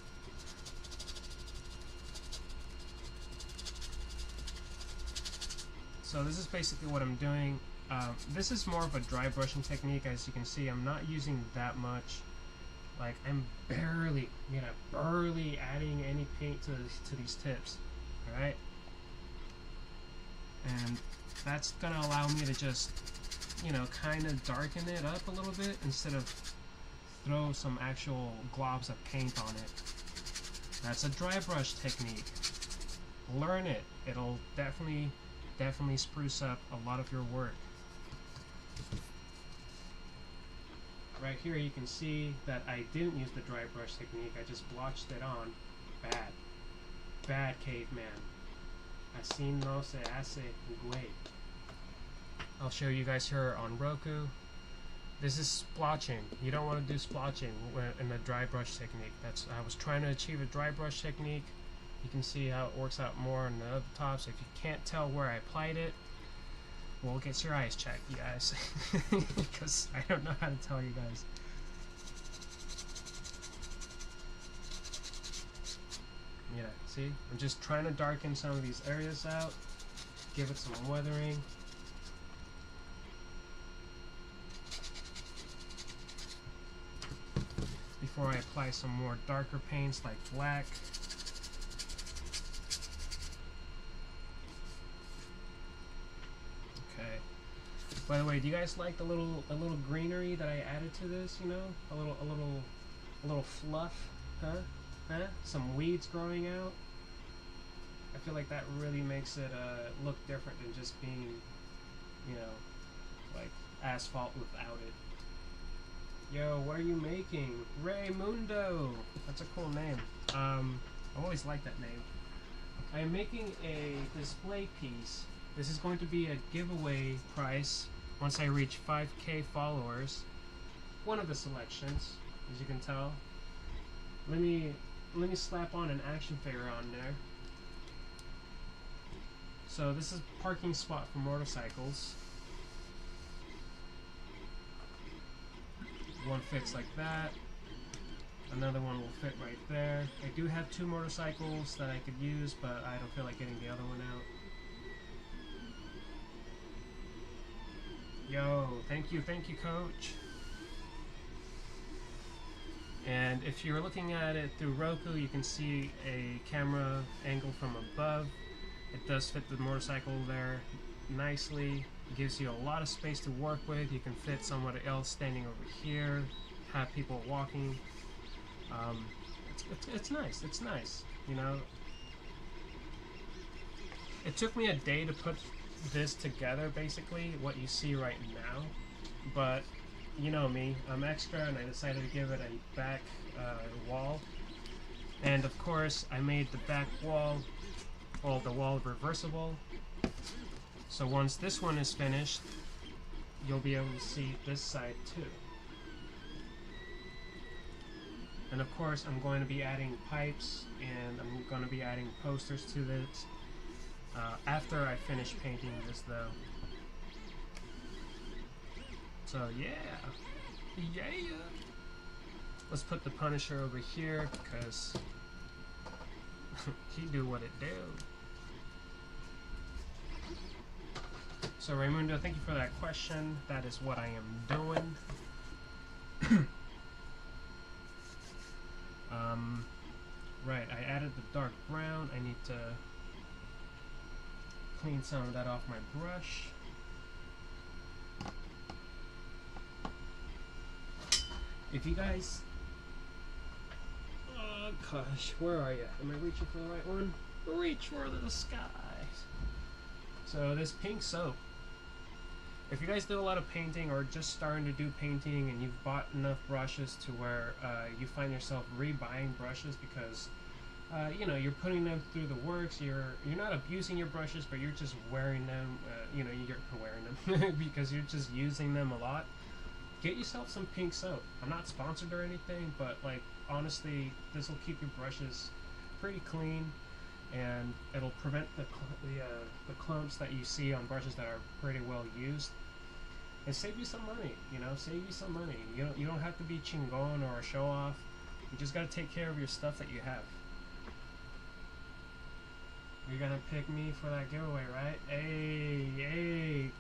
So this is basically what I'm doing. This is more of a dry brushing technique. As you can see, I'm not using that much. Like, I'm barely adding any paint to these tips, alright? And that's gonna allow me to just, you know, kind of darken it up a little bit instead of throw some actual globs of paint on it. That's a dry brush technique. Learn it. It'll definitely spruce up a lot of your work. Right here you can see that I didn't use the dry brush technique, I just blotched it on. Bad. Bad, caveman. Así no se hace, güey. I'll show you guys here on Roku. This is splotching. You don't want to do splotching in a dry brush technique. I was trying to achieve a dry brush technique. You can see how it works out more on the other tops. If you can't tell where I applied it, well, get your eyes checked, you guys. Because I don't know how to tell you guys. Yeah, see? I'm just trying to darken some of these areas out. Give it some weathering. Before I apply some more darker paints like black. Okay. By the way, do you guys like a little greenery that I added to this? You know, a little fluff, huh? Huh? Some weeds growing out. I feel like that really makes it look different than just being, you know, like asphalt without it. Yo, what are you making? Raymundo! That's a cool name. I always liked that name. I'm making a display piece. This is going to be a giveaway price once I reach 5K followers. One of the selections, as you can tell. Let me slap on an action figure on there. So this is a parking spot for motorcycles. One fits like that. Another one will fit right there. I do have 2 motorcycles that I could use, but I don't feel like getting the other one out. Yo, thank you, coach. And if you're looking at it through Roku, you can see a camera angle from above. It does fit the motorcycle there nicely. It gives you a lot of space to work with. You can fit somebody else standing over here, have people walking. It's nice. It's nice. you know. It took me a day to put this together, basically, what you see right now. But, you know me, I'm extra, and I decided to give it a back wall. And, of course, I made the back wall, well, the wall reversible. So once this one is finished, you'll be able to see this side, too. And, of course, I'm going to be adding pipes, and I'm going to be adding posters to this. After I finish painting this, though. So yeah, let's put the Punisher over here because he do what it do. So Raymundo, thank you for that question. That is what I am doing. Right, I added the dark brown. I need to clean some of that off my brush. If you guys, oh gosh, where are you? Am I reaching for the right one? Reach for the sky. So this pink soap, if you guys do a lot of painting or just starting to do painting and you've bought enough brushes to where you find yourself rebuying brushes because you know, you're putting them through the works, you're not abusing your brushes, but you're just wearing them, you know, you're wearing them because you're just using them a lot. Get yourself some pink soap. I'm not sponsored or anything, but like honestly, this will keep your brushes pretty clean, and it'll prevent the clumps that you see on brushes that are pretty well used, and save you some money. You know, save you some money. You don't have to be chingon or a show off. You just gotta take care of your stuff that you have. You're gonna pick me for that giveaway, right? Hey.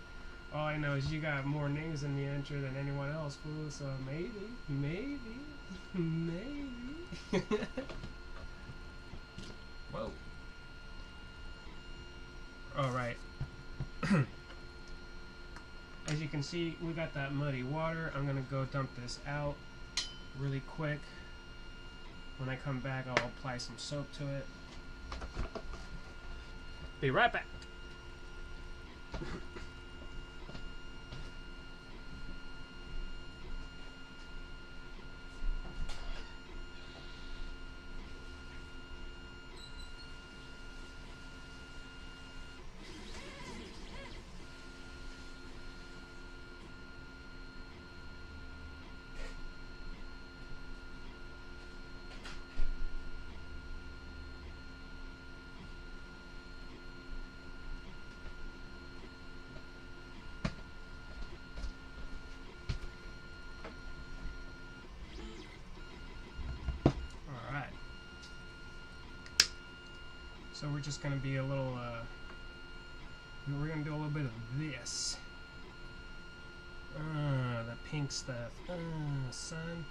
All I know is you got more names in the entry than anyone else, fool. So maybe. Whoa. All right. As you can see, we got that muddy water. I'm gonna go dump this out really quick. When I come back, I'll apply some soap to it. Be right back. So we're just gonna be a little, we're gonna do a little bit of this. The pink stuff. Son.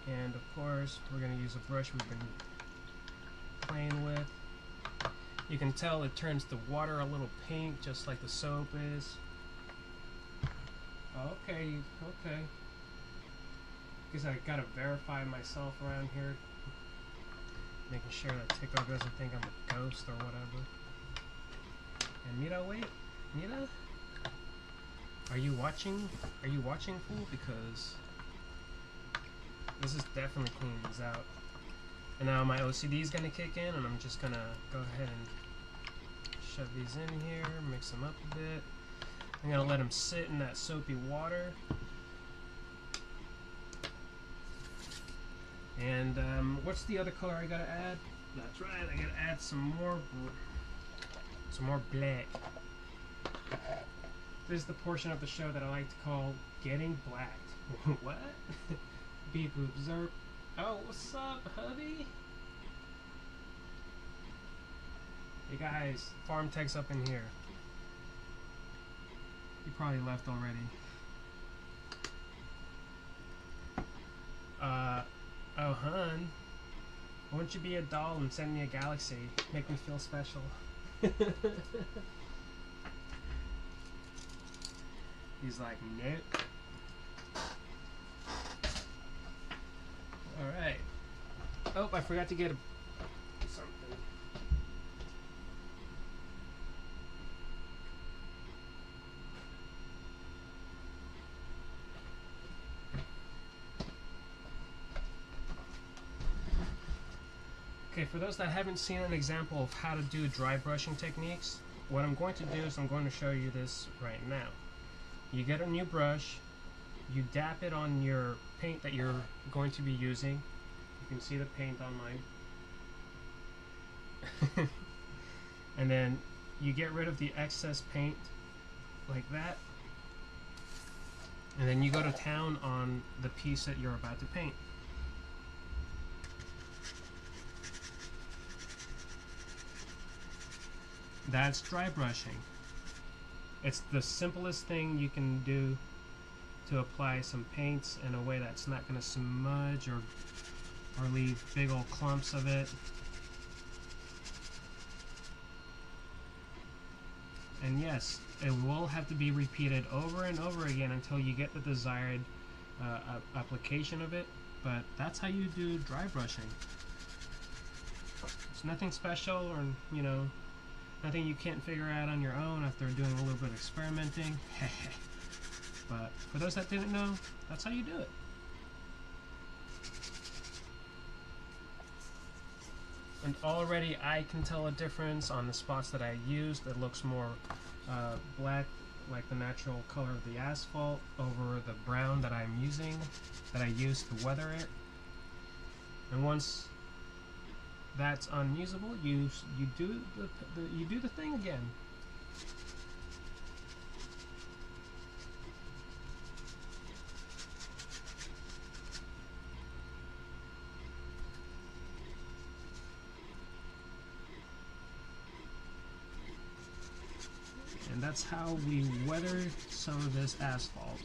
And of course, we're gonna use a brush we've been playing with. You can tell it turns the water a little pink, just like the soap is. Okay. Because I gotta verify myself around here, making sure that TikTok doesn't think I'm a ghost or whatever. And Mira, wait, Mira, are you watching? Are you watching, fool? Because this is definitely cleaning these out. And now my OCD is gonna kick in, and I'm just gonna go ahead and shove these in here, mix them up a bit. I'm gonna let them sit in that soapy water. And what's the other color I gotta add? That's right, I gotta add some more black. This is the portion of the show that I like to call getting blacked. What? Beep boop zerp. Oh, what's up, hubby? Hey guys, Farm Tech's up in here. He probably left already. Oh, hun. Won't you be a doll and send me a galaxy? Make me feel special. He's like, nope. Alright. Oh, I forgot to get something. Okay, for those that haven't seen an example of how to do dry brushing techniques, what I'm going to do is I'm going to show you this right now. You get a new brush, you dab it on your paint that you're going to be using. You can see the paint on mine. And then you get rid of the excess paint like that. And then you go to town on the piece that you're about to paint. That's dry brushing. It's the simplest thing you can do to apply some paints in a way that's not going to smudge or leave big old clumps of it. And yes, it will have to be repeated over and over again until you get the desired application of it, but that's how you do dry brushing. It's nothing special, or you know, nothing you can't figure out on your own after doing a little bit of experimenting. But for those that didn't know, that's how you do it. And already I can tell a difference on the spots that I used. It looks more black, like the natural color of the asphalt, over the brown that I'm using, that I used to weather it. And once that's unusable, you do the thing again. And that's how we weather some of this asphalt.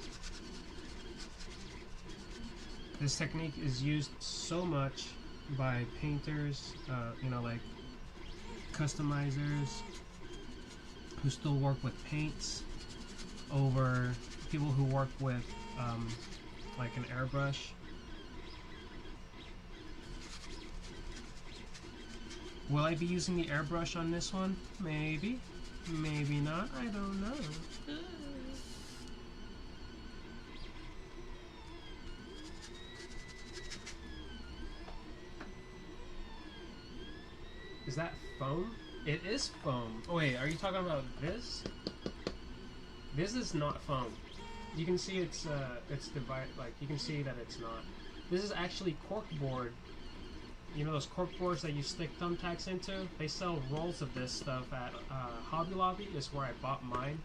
This technique is used so much by painters, you know, like customizers who still work with paints, over people who work with like an airbrush. Will I be using the airbrush on this one? Maybe. Maybe not. I don't know. Is that foam? It is foam. Oh wait, are you talking about this? This is not foam. You can see it's divided. Like you can see that it's not. This is actually corkboard. You know those corkboards that you stick thumbtacks into? They sell rolls of this stuff at Hobby Lobby. Is where I bought mine.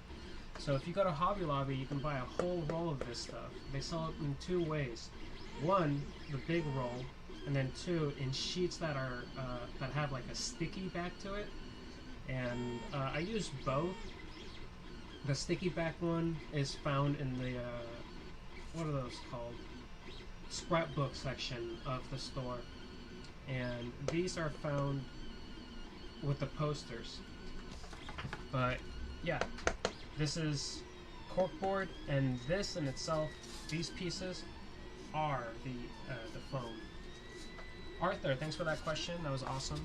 So if you go to Hobby Lobby, you can buy a whole roll of this stuff. They sell it in two ways. One, the big roll, and then two, in sheets that are that have like a sticky back to it. And I use both. The sticky back one is found in the what are those called? Scrapbook section of the store. And these are found with the posters. But yeah, this is corkboard, and this in itself, these pieces are the foam. Arthur, thanks for that question. That was awesome.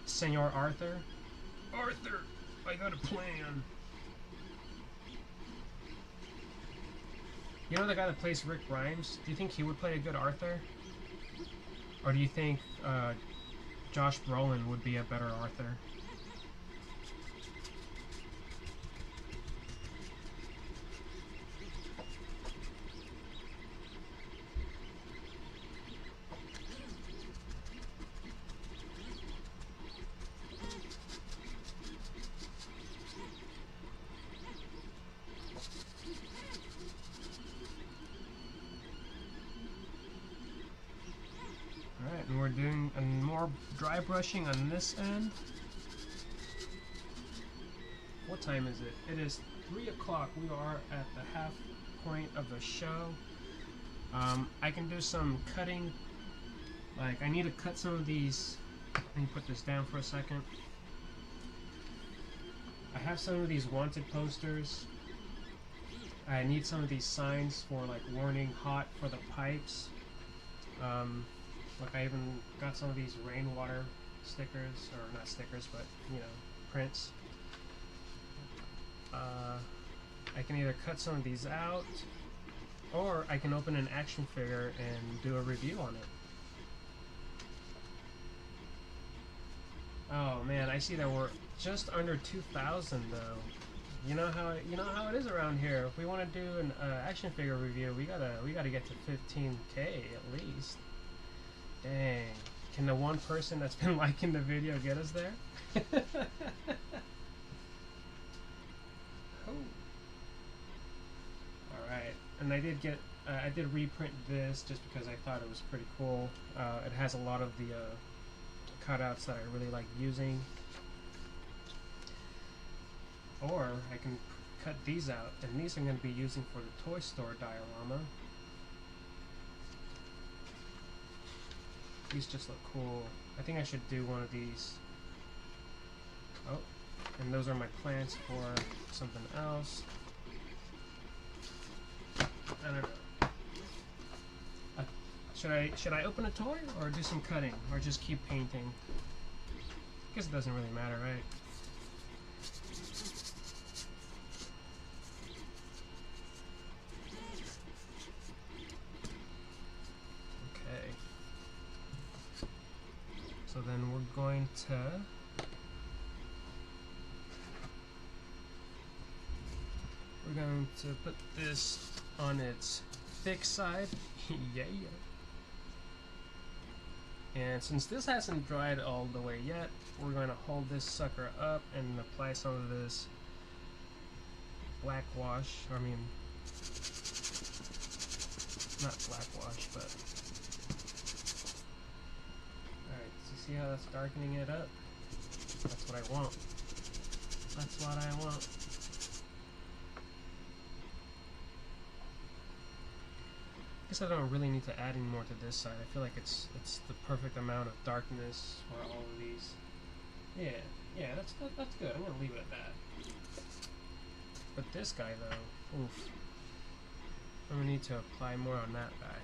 Senor Arthur. Arthur, I got a plan. You know the guy that plays Rick Grimes? Do you think he would play a good Arthur? Or do you think Josh Brolin would be a better Arthur? Alright, and we're doing more dry brushing on this end. What time is it? It is 3 o'clock. We are at the half point of the show. I can do some cutting. Like, I need to cut some of these. Let me put this down for a second. I have some of these wanted posters. I need some of these signs for like warning hot for the pipes. Look, I even got some of these rainwater stickers, or not stickers, but you know, prints. I can either cut some of these out, or I can open an action figure and do a review on it. Oh man, I see that we're just under 2,000 though. You know how it is around here. If we want to do an action figure review, we gotta get to 15K at least. Dang, can the one person that's been liking the video get us there? Oh. All right, and I did reprint this just because I thought it was pretty cool. It has a lot of the cutouts that I really like using. Or I can cut these out, and these I'm going to be using for the toy store diorama. These just look cool. I think I should do one of these. Oh, and those are my plants for something else. I don't know. Should I open a toy or do some cutting or just keep painting? I guess it doesn't really matter, right? So then we're going to put this on its thick side. Yeah. And since this hasn't dried all the way yet, we're going to hold this sucker up and apply some of this black wash. I mean, not black wash, but see how that's darkening it up? That's what I want. That's what I want. I guess I don't really need to add any more to this side. I feel like it's the perfect amount of darkness for all of these. Yeah, that's good. I'm gonna leave it at that. But this guy though, oof. I'm gonna need to apply more on that guy.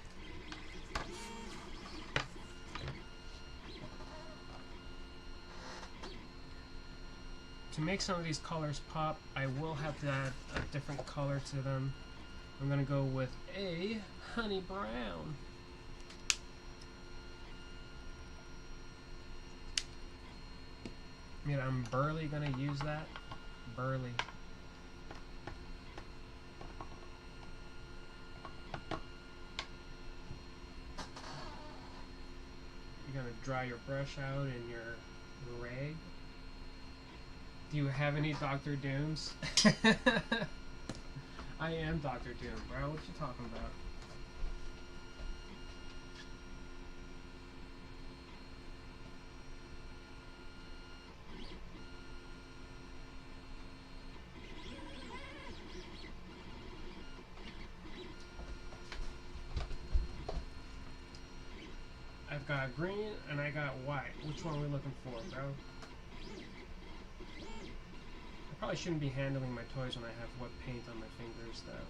To make some of these colors pop, I will have to add a different color to them. I'm going to go with a honey brown. I mean, I'm barely going to use that. Barely. You're going to dry your brush out in your rag. Do you have any Dr. Dooms? I am Dr. Doom, bro. What you talking about? I've got green and I got white. Which one are we looking for, bro? I probably shouldn't be handling my toys when I have wet paint on my fingers, though.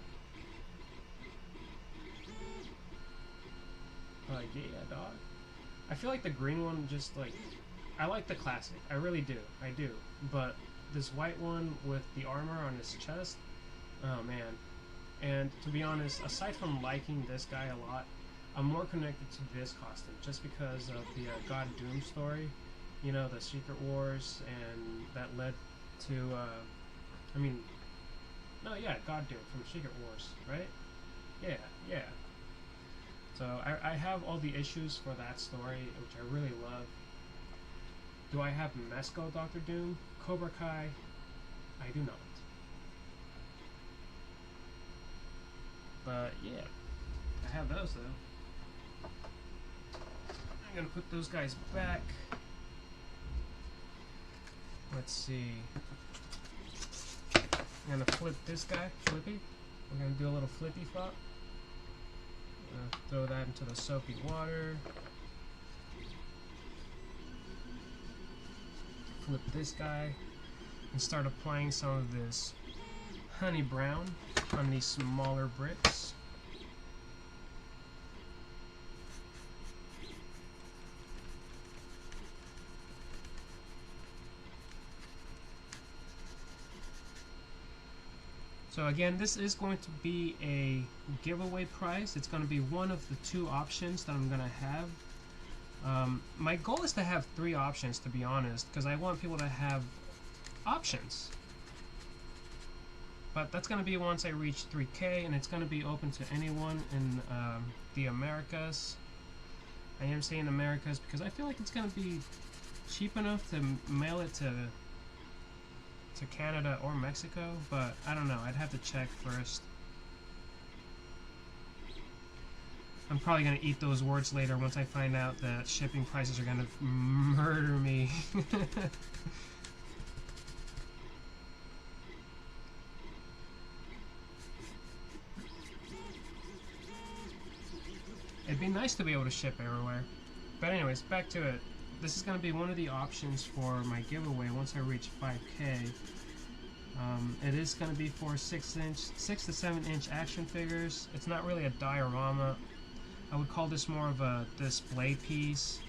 Yeah, dog. I feel like the green one just, like... I like the classic. I really do. I do. But this white one with the armor on his chest... Oh, man. And to be honest, aside from liking this guy a lot, I'm more connected to this costume just because of the God Doom story. You know, the Secret Wars, and that led to, God Doom from Secret Wars, right? Yeah. So I have all the issues for that story, which I really love. Do I have Mesco Dr. Doom? Cobra Kai? I do not. But yeah, I have those though. I'm gonna put those guys back. Let's see. I'm gonna flip this guy, Flippy. We're gonna do a little flippy flop. Throw that into the soapy water. Flip this guy and start applying some of this honey brown on these smaller bricks. So again, this is going to be a giveaway prize. It's going to be one of the 2 options that I'm going to have. My goal is to have 3 options, to be honest, because I want people to have options. But that's going to be once I reach 3K, and it's going to be open to anyone in the Americas. I am saying Americas because I feel like it's going to be cheap enough to mail it to Canada or Mexico, but I don't know. I'd have to check first. I'm probably going to eat those words later once I find out that shipping prices are going to murder me. It'd be nice to be able to ship everywhere. But anyways, back to it. This is going to be one of the options for my giveaway once I reach 5K. It is going to be for 6 to 7 inch action figures. It's not really a diorama. I would call this more of a display piece.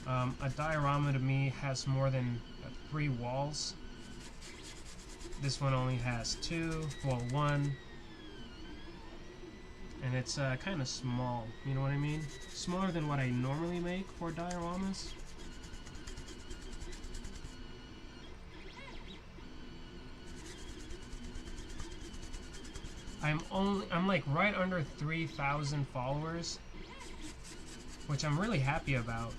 A diorama to me has more than 3 walls. This one only has 2, well 1. And it's kind of small, you know what I mean? Smaller than what I normally make for dioramas. I'm like right under 3,000 followers, which I'm really happy about.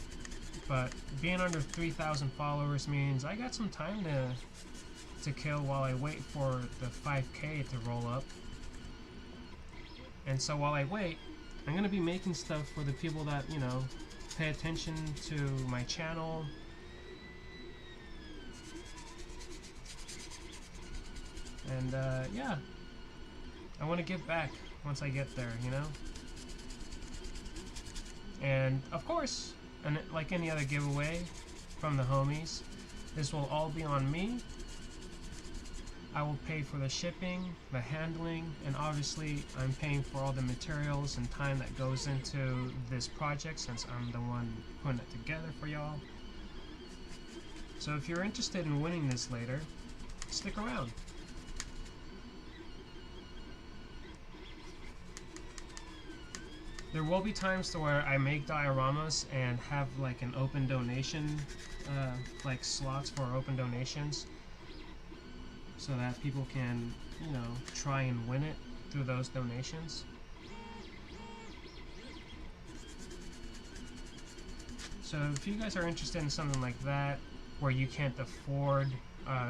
But being under 3,000 followers means I got some time to kill while I wait for the 5K to roll up. And so while I wait, I'm going to be making stuff for the people that, you know, pay attention to my channel. And, yeah. I want to give back once I get there, you know? And, of course, and like any other giveaway from the homies, this will all be on me. I will pay for the shipping, the handling, and obviously I'm paying for all the materials and time that goes into this project since I'm the one putting it together for y'all. So if you're interested in winning this later, stick around. There will be times to where I make dioramas and have like an open donation, like slots for open donations, so that people can, you know, try and win it through those donations. So if you guys are interested in something like that, where you can't afford,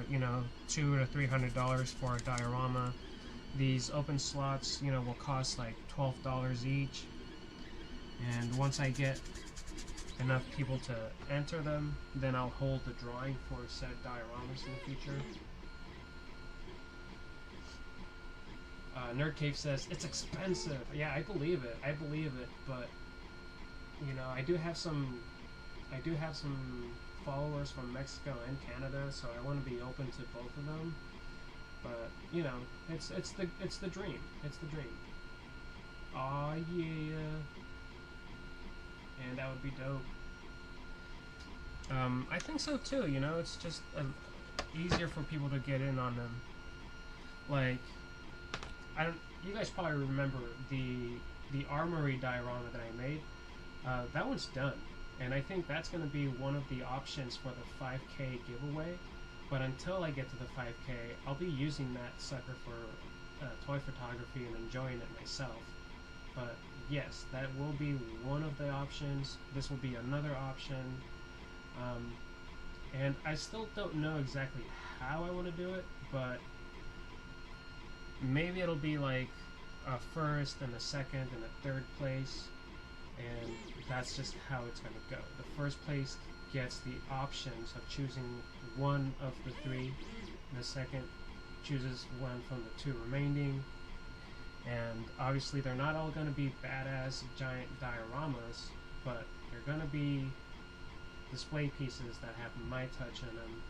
you know, $200 to $300 for a diorama, these open slots, you know, will cost like $12 each. And once I get enough people to enter them, then I'll hold the drawing for said dioramas in the future. Nerd Cave says it's expensive. Yeah, I believe it. I believe it. But you know, I do have some followers from Mexico and Canada, so I want to be open to both of them. But you know, it's the dream. It's the dream. Aw yeah. And that would be dope. I think so too. You know, it's just easier for people to get in on them. Like, you guys probably remember the armory diorama that I made. That one's done, and I think that's going to be one of the options for the 5K giveaway. But until I get to the 5K, I'll be using that sucker for toy photography and enjoying it myself. But yes, that will be one of the options. This will be another option. And I still don't know exactly how I want to do it, but maybe it'll be like a first and a second and a third place, and that's just how it's going to go. The first place gets the options of choosing one of the 3, and the second chooses one from the 2 remaining. And obviously they're not all going to be badass giant dioramas, but they're going to be display pieces that have my touch in them,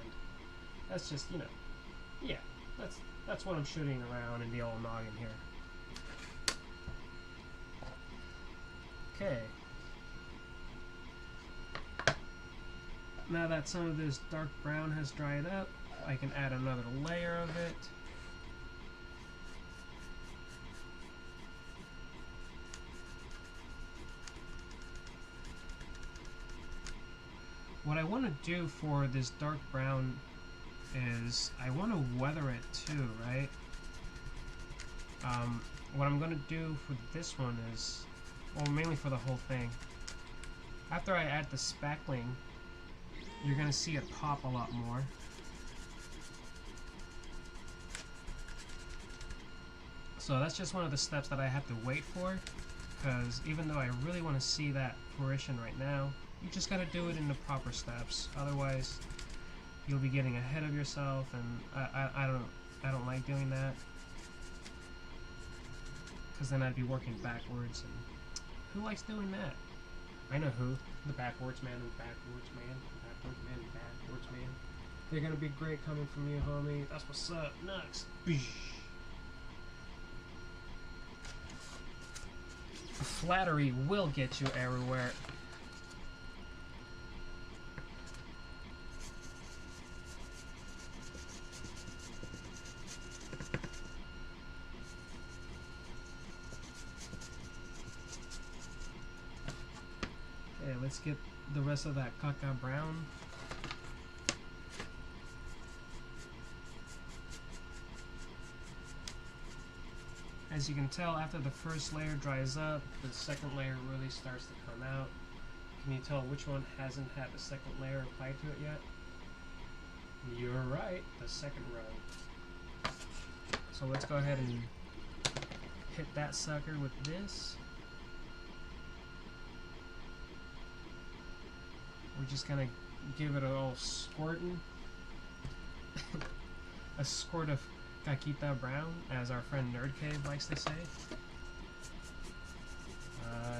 and that's just, you know, yeah, that's what I'm shooting around in the old noggin here. Okay. Now that some of this dark brown has dried up, I can add another layer of it. what I want to do for this dark brown is I want to weather it too, right? What I'm going to do for this one is, well, mainly for the whole thing, after I add the spackling, you're going to see it pop a lot more. So that's just one of the steps that I have to wait for, because even though I really want to see that fruition right now, you just got to do it in the proper steps. Otherwise, you'll be getting ahead of yourself, and I don't like doing that, because then I'd be working backwards, and who likes doing that? I know who. The backwards man and backwards man, backwards man and backwards man. They're gonna be great coming from you, homie. That's what's up. Next. Flattery will get you everywhere. Okay, let's get the rest of that caca brown. As you can tell, after the first layer dries up, the second layer really starts to come out. Can you tell which one hasn't had the second layer applied to it yet? You're right, the second row. So let's go ahead and hit that sucker with this. We're just gonna give it a little squirtin'. A squirt of Caquita Brown, as our friend Nerd Cave likes to say.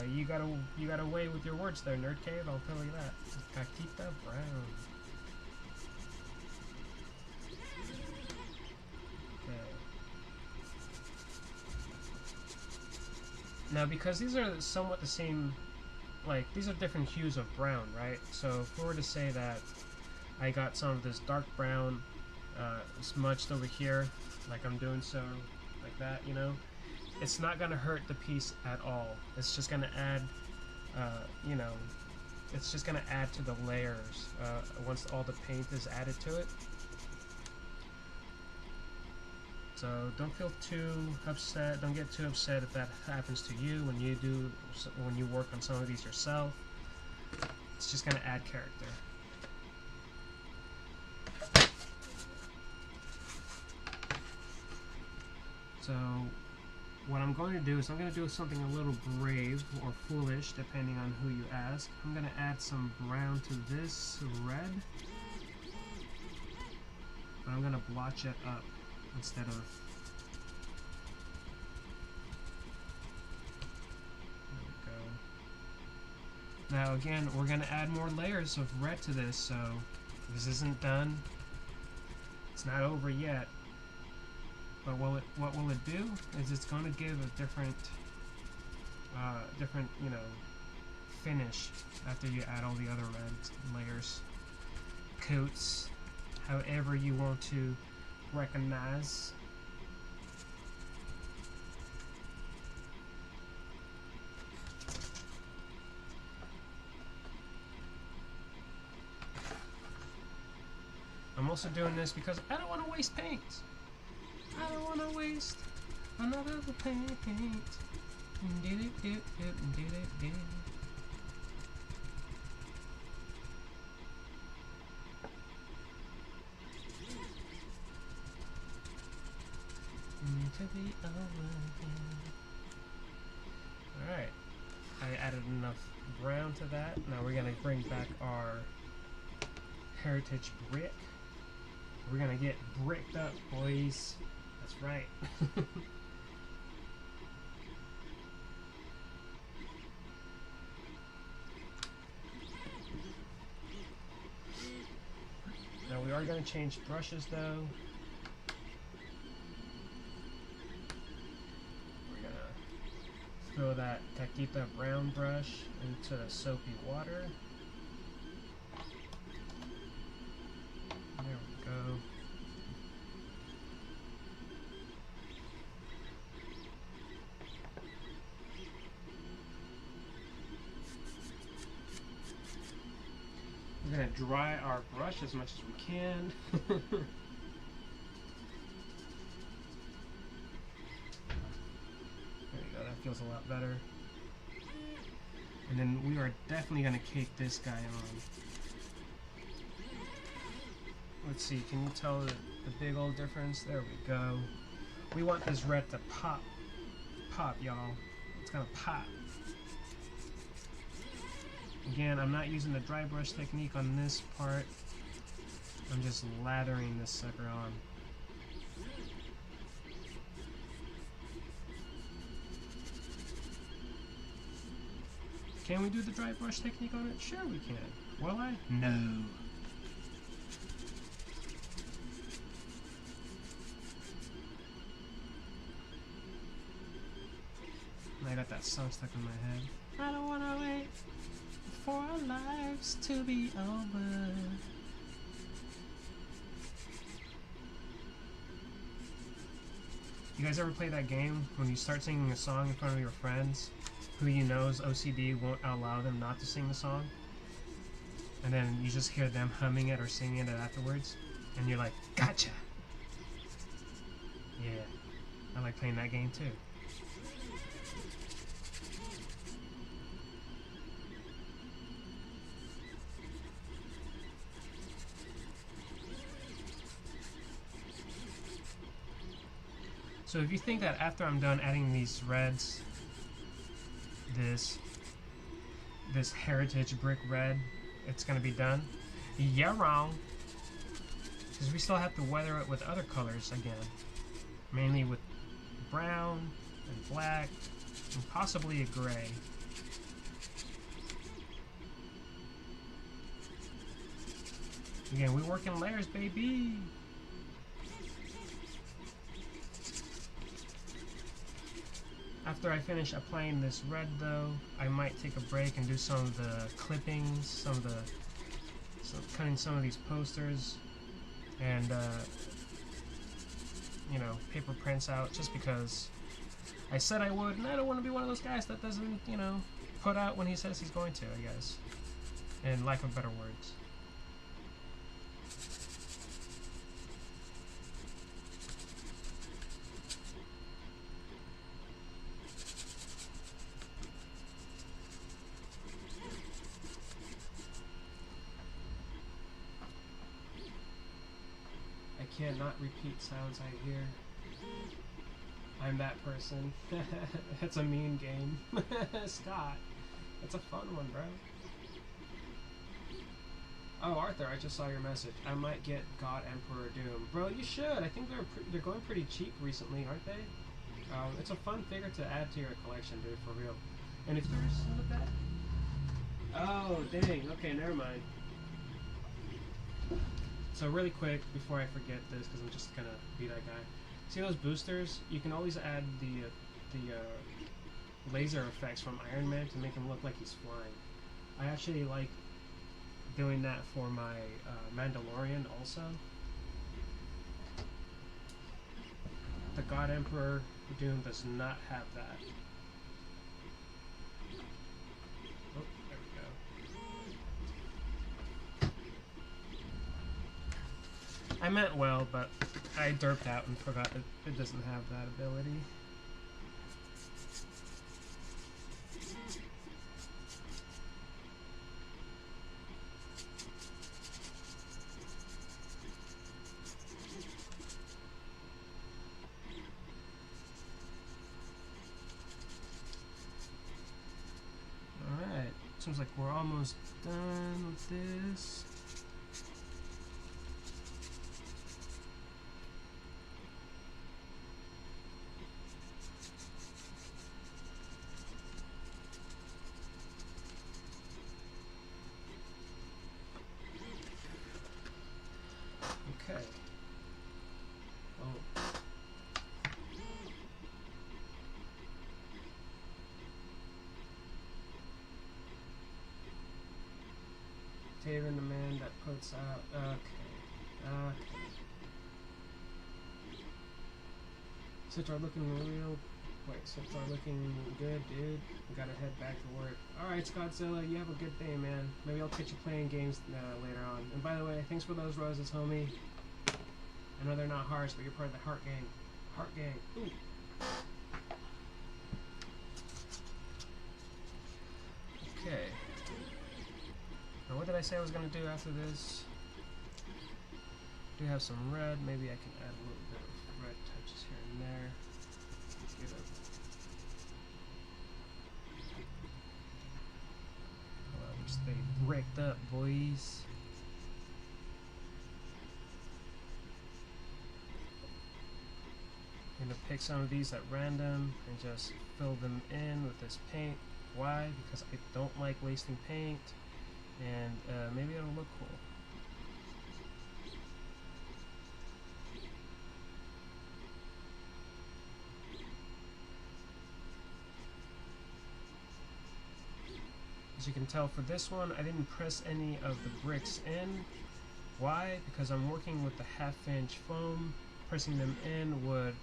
You gotta weigh with your words there, Nerd Cave. I'll tell you that. Caquita Brown. Okay. Now, because these are somewhat the same, like these are different hues of brown, right? So if we were to say that I got some of this dark brown smudged over here, like I'm doing so, like that, you know, it's not gonna hurt the piece at all. It's just gonna add, you know, it's just gonna add to the layers once all the paint is added to it. So don't feel too upset. Don't get too upset if that happens to you when you work on some of these yourself. It's just gonna add character. So what I'm going to do is I'm going to do something a little brave or foolish, depending on who you ask. I'm going to add some brown to this red, but I'm going to blotch it up instead of... There we go. Now again, we're going to add more layers of red to this, so this isn't done. It's not over yet. But what will it do is it's going to give a different, you know, finish after you add all the other red layers, coats, however you want to recognize. I'm also doing this because I don't want to waste paint. I don't want to waste another paint. Alright, I added enough brown to that. Now we're going to bring back our heritage brick. We're going to get bricked up, boys. That's right. Now we are going to change brushes though. We're going to throw that Caquita brown brush into the soapy water. There we go. We're gonna dry our brush as much as we can. There you go, that feels a lot better. And then we are definitely gonna cake this guy on. Let's see, can you tell the big old difference? There we go. We want this red to pop. Pop, y'all. It's gonna pop. Again, I'm not using the dry brush technique on this part. I'm just lathering this sucker on. Can we do the dry brush technique on it? Sure we can. Will I? No. I got that song stuck in my head. I don't wanna wait for our lives to be over. You guys ever play that game when you start singing a song in front of your friends who you know's OCD won't allow them not to sing the song? And then you just hear them humming it or singing it afterwards, and you're like, gotcha! Yeah, I like playing that game too. So if you think that after I'm done adding these reds, this heritage brick red, it's gonna be done, you're wrong. Because we still have to weather it with other colors again. Mainly with brown and black and possibly a gray. Again, we work in layers, baby! After I finish applying this red though, I might take a break and do some of the clippings, cutting some of these posters, and you know, paper prints out, just because I said I would, and I don't want to be one of those guys that doesn't, you know, put out when he says he's going to, I guess, in lack of better words. Cannot repeat sounds I hear. I'm that person. It's a mean game. Scott, it's a fun one, bro. Oh, Arthur, I just saw your message. I might get God Emperor Doom. Bro, you should. I think they're going pretty cheap recently, aren't they? It's a fun figure to add to your collection, dude, for real. And if there's some of that... Oh, dang. Okay, never mind. So really quick, before I forget this, because I'm just gonna be that guy. See those boosters? You can always add the laser effects from Iron Man to make him look like he's flying. I actually like doing that for my Mandalorian also. The God Emperor Doom does not have that. Oh, there we go. I meant well, but I derped out and forgot that it doesn't have that ability. Alright, seems like we're almost done with this. Okay. Oh. Taven, the man that puts out. Okay. Okay. Citra looking real quick. So far looking good, dude. We gotta head back to work. Alright, Scottzilla, you have a good day, man. Maybe I'll catch you playing games later on. And by the way, thanks for those roses, homie. I know they're not hearts, but you're part of the heart gang. Heart gang. Ooh. Okay. Now what did I say I was gonna do after this? Do have some red. Maybe I can add a little bit of red touches here and there. Get a stay bricked up, boys. I'm gonna pick some of these at random and just fill them in with this paint. Why? Because I don't like wasting paint, and maybe it'll look cool. As you can tell for this one, I didn't press any of the bricks in. Why? Because I'm working with the half-inch foam. Pressing them in would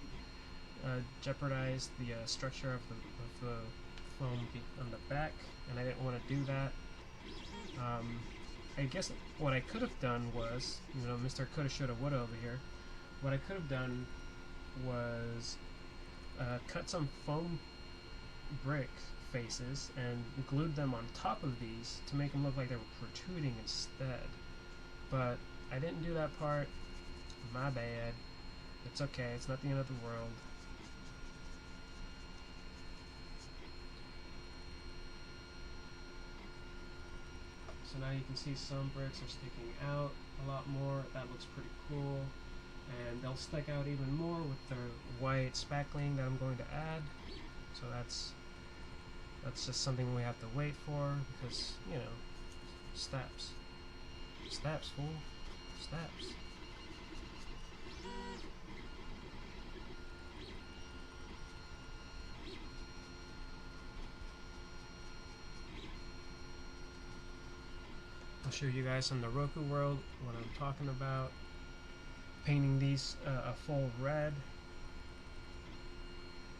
jeopardize the structure of the foam on the back, and I didn't want to do that. I guess what I could have done was, you know, Mr. Coulda, Shoulda, Woulda over here. What I could have done was cut some foam brick faces and glued them on top of these to make them look like they were protruding instead. But I didn't do that part. My bad. It's okay. It's not the end of the world. So now you can see some bricks are sticking out a lot more. That looks pretty cool. And they'll stick out even more with the white spackling that I'm going to add. So that's just something we have to wait for, because, you know, steps. Steps, fool. Steps. I'll show you guys in the Roku world what I'm talking about. Painting these a full red.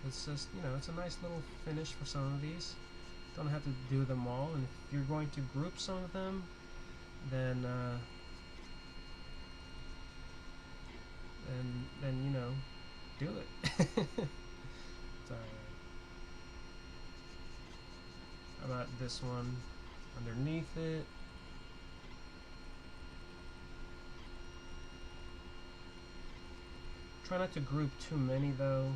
It's just, you know, it's a nice little finish for some of these. Don't have to do them all, and if you're going to group some of them, then you know, do it. It's alright. How about this one underneath it? Try not to group too many though.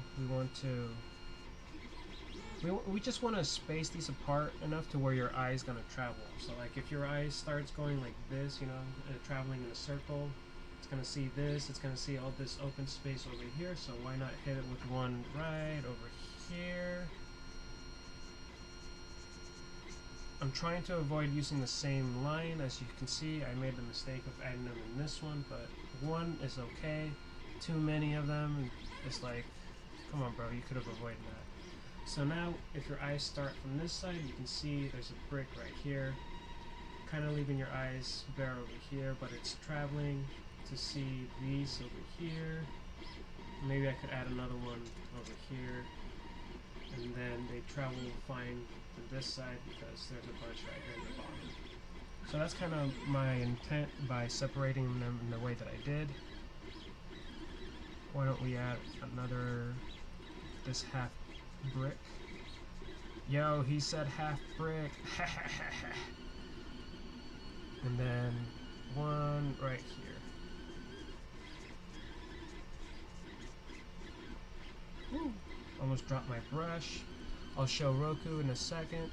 We just want to space these apart enough to where your eye is going to travel. So like if your eye starts going like this, you know, traveling in a circle, it's going to see this, it's going to see all this open space over here, so why not hit it with one right over here. I'm trying to avoid using the same line. As you can see, I made the mistake of adding them in this one, but one is okay. Too many of them, it's like, come on bro, you could have avoided that. So now, if your eyes start from this side, you can see there's a brick right here, kind of leaving your eyes bare over here, but it's traveling to see these over here. Maybe I could add another one over here, and then they travel fine to this side because there's a bunch right here in the bottom. So that's kind of my intent by separating them in the way that I did. Why don't we add another, this half brick? Yo, he said half brick. And then one right here. Woo. Almost dropped my brush. I'll show Roku in a second.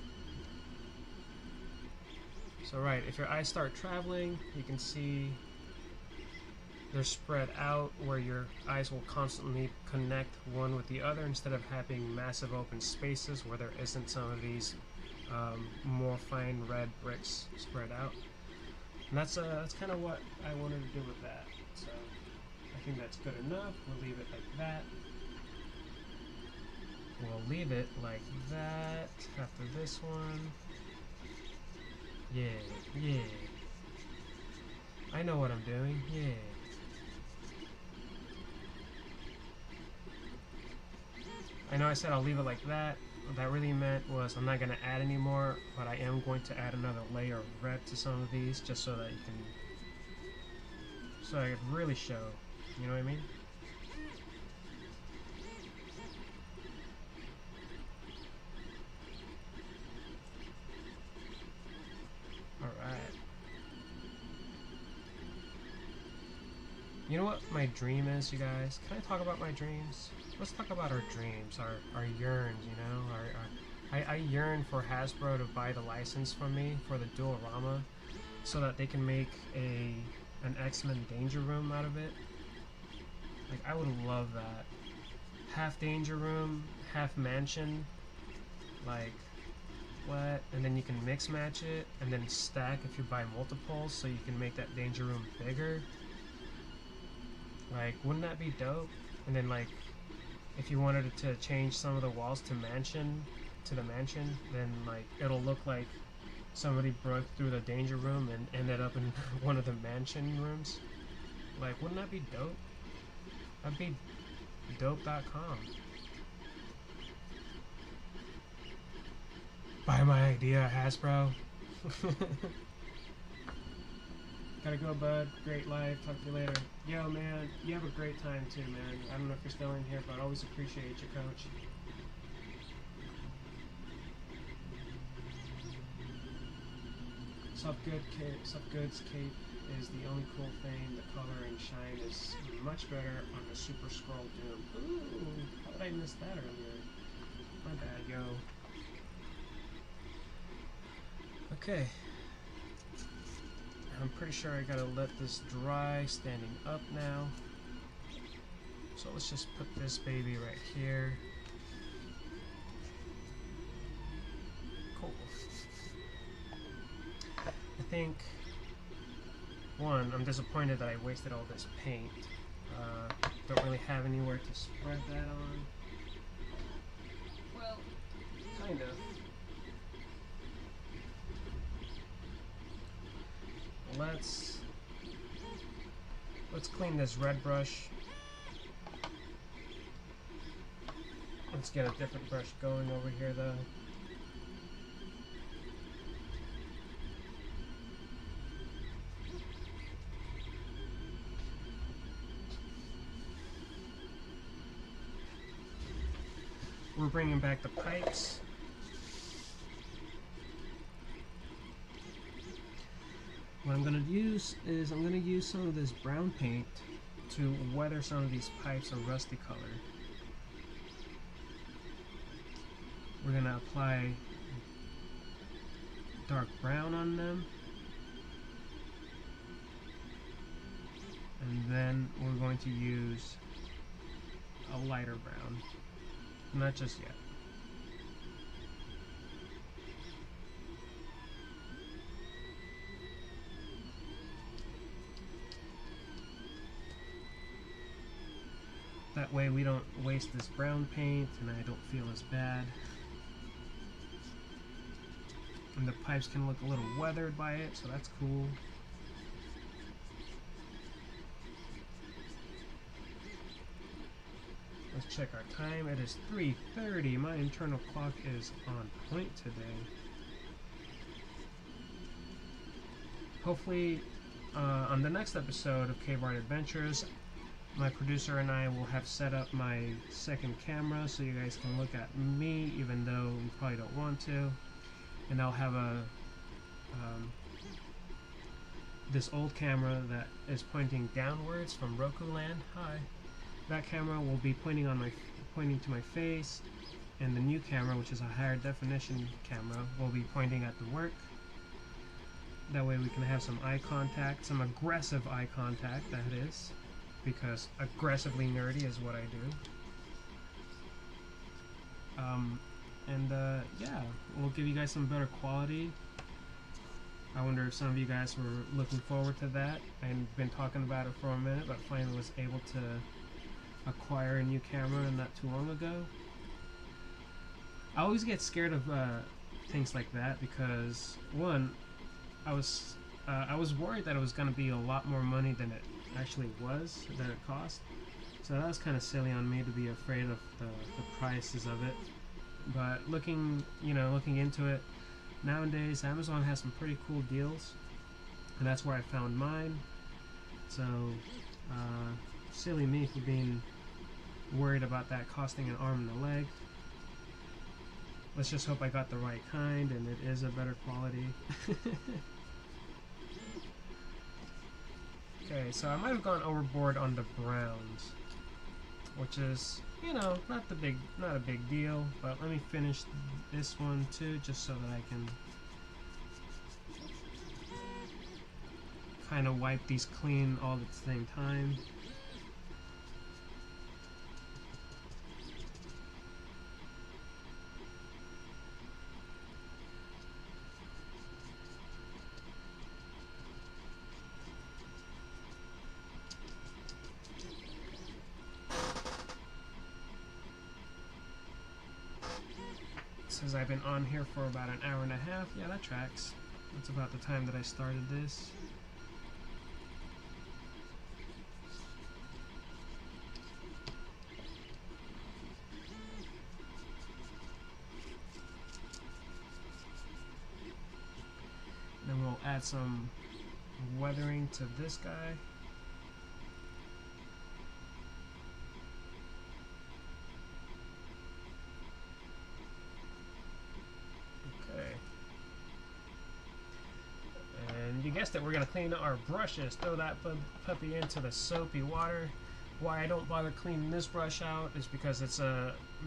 So right, if your eyes start traveling, you can see they're spread out where your eyes will constantly connect one with the other instead of having massive open spaces where there isn't some of these more fine red bricks spread out. And that's kind of what I wanted to do with that. So I think that's good enough. We'll leave it like that. We'll leave it like that after this one. Yeah, yeah. I know what I'm doing, yeah. I know I said I'll leave it like that. What that really meant was I'm not going to add any more, but I am going to add another layer of red to some of these just so that you can, so I can really show, you know what I mean? Alright. You know what my dream is, you guys? Can I talk about my dreams? Let's talk about our dreams, our yearns, you know? I yearn for Hasbro to buy the license from me for the Diorama so that they can make an X-Men Danger Room out of it. Like, I would love that. Half Danger Room, half Mansion. Like, what? And then you can mix match it and then stack if you buy multiples so you can make that Danger Room bigger. Like, wouldn't that be dope? And then, like, if you wanted to change some of the walls to the mansion, then, like, it'll look like somebody broke through the Danger Room and ended up in one of the mansion rooms. Like, wouldn't that be dope? That'd be dope.com. Buy my idea, Hasbro. Gotta go, bud. Great life. Talk to you later. Yo, man, you have a great time too, man. I don't know if you're still in here, but I always appreciate you, coach. Sup Goods cape is the only cool thing. The color and shine is much better on the Super Scroll Doom. Ooh, how did I miss that earlier? My bad, yo. Okay. I'm pretty sure I gotta let this dry standing up now. So let's just put this baby right here. Cool. I think, one, I'm disappointed that I wasted all this paint. Don't really have anywhere to spread that on. Well, kind of. Let's clean this red brush. Let's get a different brush going over here though. We're bringing back the pipes. What I'm going to use is I'm going to use some of this brown paint to weather some of these pipes a rusty color. We're going to apply dark brown on them. And then we're going to use a lighter brown. Not just yet. That way we don't waste this brown paint and I don't feel as bad. And the pipes can look a little weathered by it, so that's cool. Let's check our time. It is 3:30. My internal clock is on point today. Hopefully, on the next episode of Cave Art Adventures, my producer and I will have set up my second camera so you guys can look at me, even though you probably don't want to. And I'll have this old camera that is pointing downwards from Roku Land. Hi. That camera will be pointing to my face, and the new camera, which is a higher definition camera, will be pointing at the work. That way we can have some eye contact, some aggressive eye contact, that is, because aggressively nerdy is what I do. Yeah, we'll give you guys some better quality. I wonder if some of you guys were looking forward to that. I've been talking about it for a minute, but finally was able to acquire a new camera not too long ago. I always get scared of things like that because, one, I was worried that it was going to be a lot more money than it actually was, than it cost. So that was kind of silly on me to be afraid of the prices of it. But looking into it, nowadays Amazon has some pretty cool deals, and that's where I found mine. So silly me for being worried about that costing an arm and a leg. Let's just hope I got the right kind and it is a better quality. Okay, so I might have gone overboard on the browns, which is, you know, not a big deal, but let me finish this one too, just so that I can kind of wipe these clean all at the same time. Says I've been on here for about an hour and a half. Yeah, that tracks. That's about the time that I started this. Then we'll add some weathering to this guy. You guessed it, we're going to clean our brushes, throw that puppy into the soapy water. Why I don't bother cleaning this brush out is because it's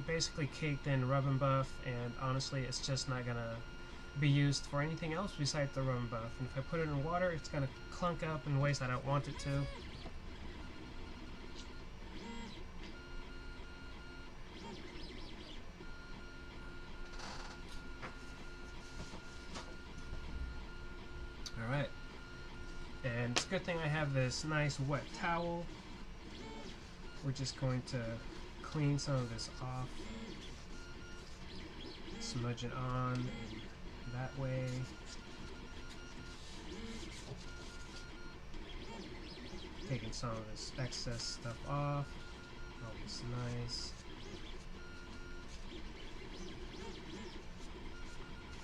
basically caked in rub and buff, and honestly it's just not going to be used for anything else besides the rub and buff. And if I put it in water, it's going to clunk up in ways that I don't want it to. Alright, and it's a good thing I have this nice wet towel. We're just going to clean some of this off, smudge it on that way. Taking some of this excess stuff off, all this nice.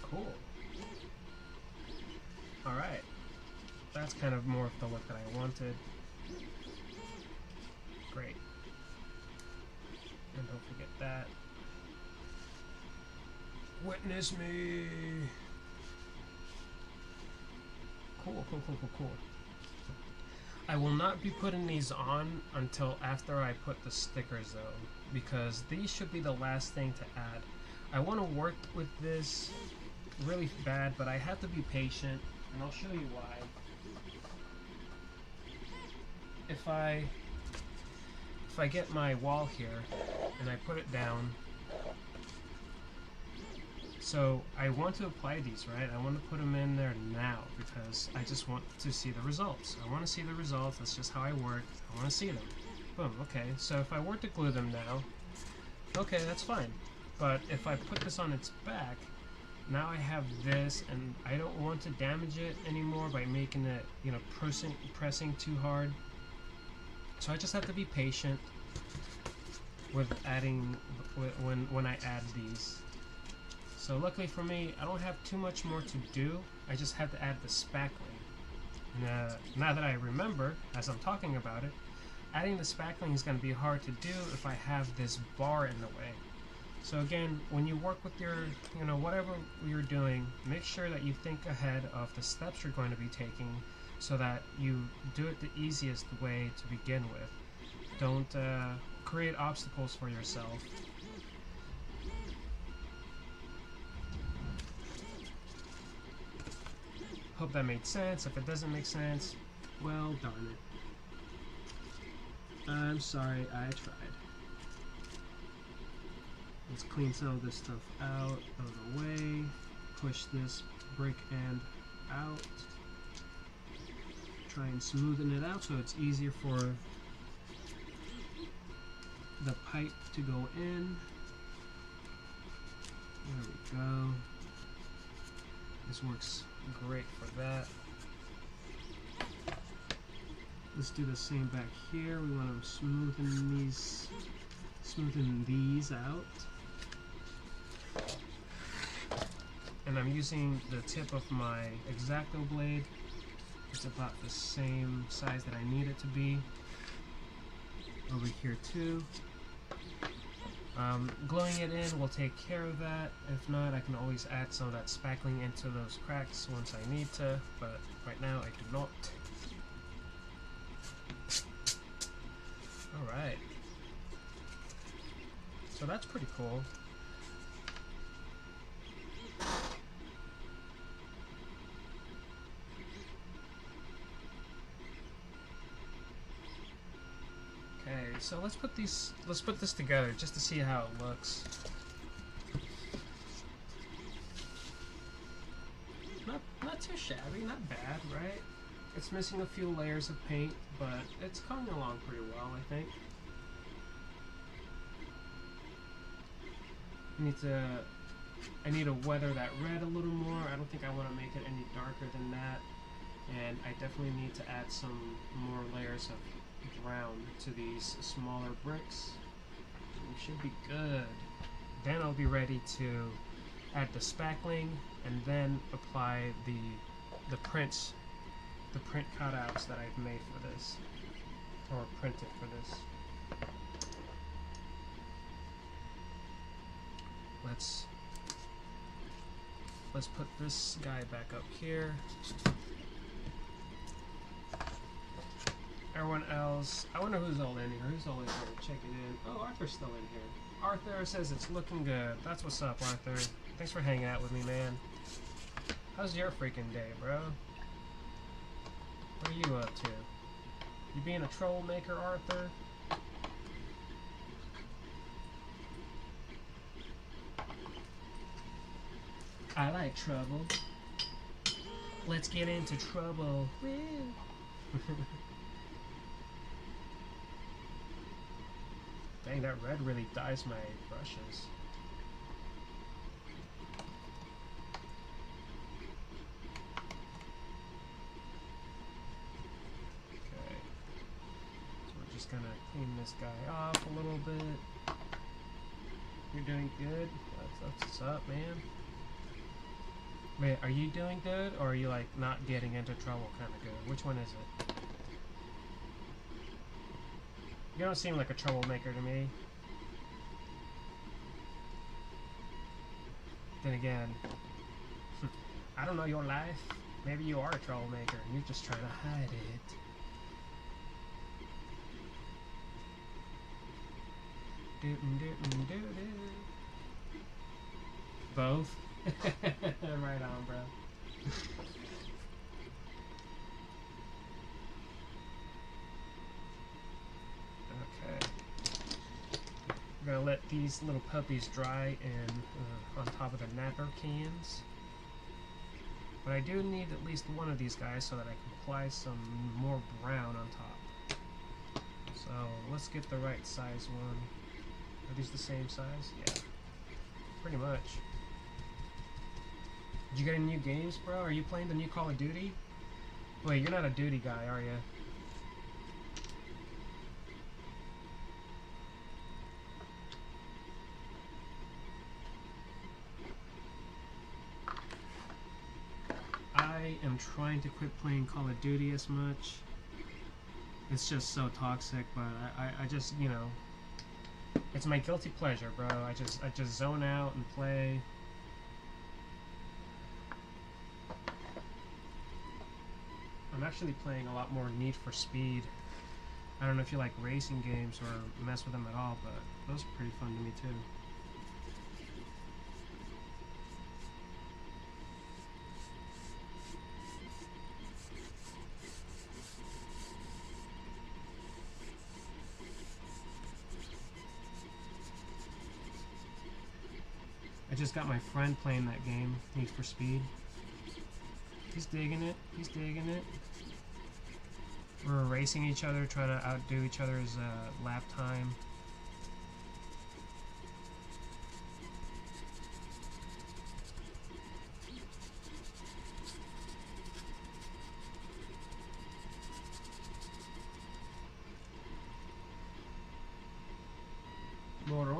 Cool. Alright, that's kind of more of the look that I wanted. Great. And don't forget that. Witness me! Cool. I will not be putting these on until after I put the stickers though, because these should be the last thing to add. I want to work with this really bad, but I have to be patient. And I'll show you why. If I get my wall here and I put it down, so I want to apply these, right? I want to put them in there now because I just want to see the results. I want to see the results. That's just how I work. I want to see them. Boom. Okay. So if I were to glue them now, okay, that's fine. But if I put this on its back, now I have this, and I don't want to damage it anymore by making it, you know, pressing too hard. So I just have to be patient with adding when I add these. So luckily for me, I don't have too much more to do. I just have to add the spackling. Now that I remember, as I'm talking about it, adding the spackling is going to be hard to do if I have this bar in the way. So again, when you work with your, you know, whatever you're doing, make sure that you think ahead of the steps you're going to be taking so that you do it the easiest way to begin with. Don't create obstacles for yourself. Hope that made sense. If it doesn't make sense, well, darn it. I'm sorry, I tried. Let's clean some of this stuff out of the way. Push this brick end out. Try and smoothen it out so it's easier for the pipe to go in. There we go. This works great for that. Let's do the same back here. We want to smoothen these out. And I'm using the tip of my X-Acto blade. It's about the same size that I need it to be. Over here too. Gluing it in will take care of that. If not, I can always add some of that spackling into those cracks once I need to, but right now I do not. Alright. So that's pretty cool. Okay, so let's put this together just to see how it looks. Not too shabby, not bad, right? It's missing a few layers of paint, but it's coming along pretty well, I think. I need to weather that red a little more. I don't think I want to make it any darker than that. And I definitely need to add some more layers of brown to these smaller bricks. We should be good. Then I'll be ready to add the spackling and then apply the print cutouts that I've made for this, or printed for this. Let's put this guy back up here. Everyone else, I wonder who's all in here. Who's all in here? Check it in. Oh, Arthur's still in here. Arthur says it's looking good. That's what's up, Arthur. Thanks for hanging out with me, man. How's your freaking day, bro? What are you up to? You being a troublemaker, Arthur? I like trouble. Let's get into trouble. Dang, that red really dyes my brushes. Okay. So we're just gonna clean this guy off a little bit. You're doing good. That's what's up, man. Wait, are you doing good, or are you like not getting into trouble kind of good? Which one is it? You don't seem like a troublemaker to me. Then again, I don't know your life. Maybe you are a troublemaker and you're just trying to hide it. Both? Right on, bro. Okay. We're gonna let these little puppies dry in on top of the napper cans. But I do need at least one of these guys so that I can apply some more brown on top. So let's get the right size one. Are these the same size? Yeah. Pretty much. Did you get any new games, bro? Are you playing the new Call of Duty? Wait, you're not a duty guy, are you? I am trying to quit playing Call of Duty as much. It's just so toxic, but I just, you know, it's my guilty pleasure, bro. I just zone out and play. I'm actually playing a lot more Need for Speed. I don't know if you like racing games or mess with them at all, but those are pretty fun to me too. I just got my friend playing that game, Need for Speed. He's digging it. He's digging it. We're racing each other, trying to outdo each other's lap time.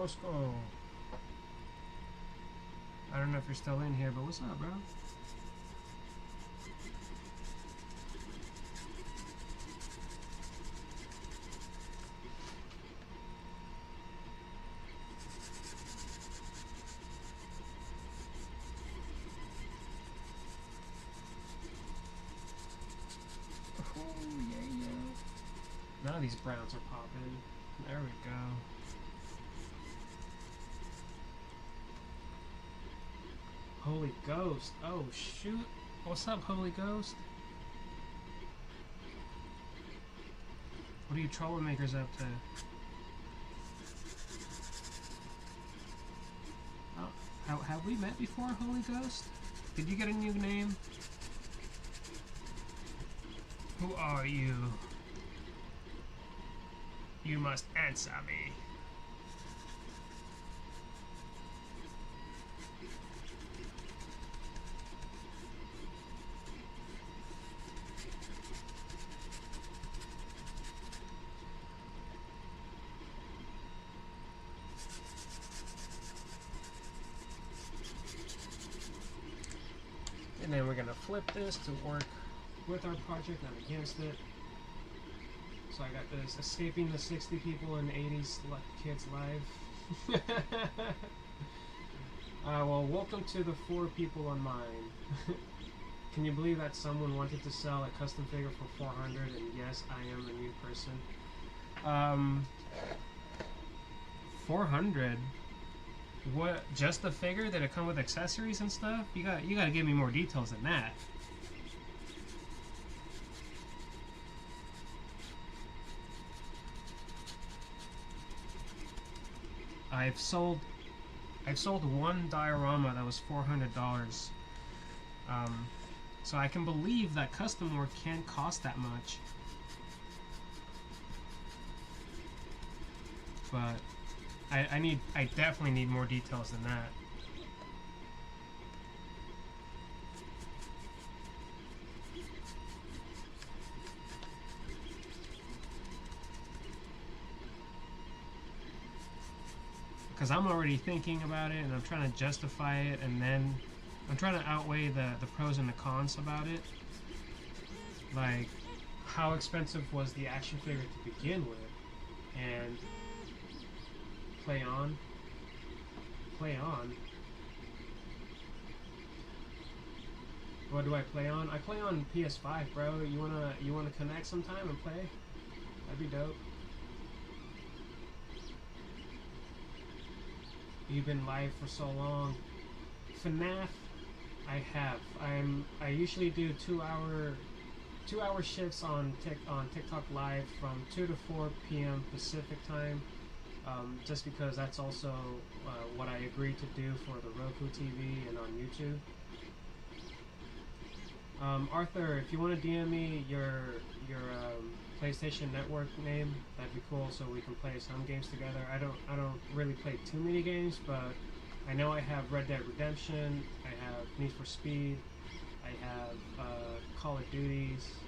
Roscoe. I don't know if you're still in here, but what's up, bro? Now these browns are popping. There we go. Holy Ghost. Oh, shoot. What's up, Holy Ghost? What are you troublemakers up to? Oh, have we met before, Holy Ghost? Did you get a new name? Who are you? You must answer me. And then we're gonna flip this to work with our project, not against it. So I got this, escaping the 60 people in 80s kids live. Well, welcome to the 4 people on mine. Can you believe that someone wanted to sell a custom figure for 400? And yes, I am a new person. 400. What? Just the figure? Did it come with accessories and stuff? You gotta give me more details than that. I've sold one diorama that was $400. So I can believe that custom work can't cost that much. But I definitely need more details than that. Because I'm already thinking about it and I'm trying to justify it, and then I'm trying to outweigh the pros and the cons about it. Like, how expensive was the action figure to begin with? And play on. What do I play on? I play on PS5, bro. You wanna connect sometime and play? That'd be dope. You've been live for so long. FNAF, I have. I usually do 2-hour shifts on TikTok Live from 2 to 4 p.m. Pacific time. Just because that's also what I agreed to do for the Roku TV and on YouTube. Arthur, if you want to DM me your PlayStation Network name, that'd be cool, so we can play some games together. I don't really play too many games, but I know I have Red Dead Redemption, I have Need for Speed, I have Call of Duties,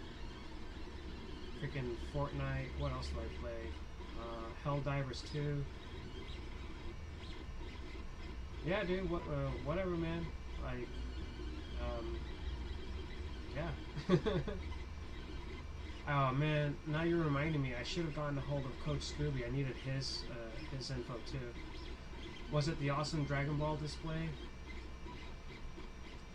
freaking Fortnite. What else do I play? Helldivers 2. Yeah, dude. Whatever, man. Like, yeah. Oh man, now you're reminding me. I should have gotten a hold of Coach Scooby. I needed his info too. Was it the awesome Dragon Ball display?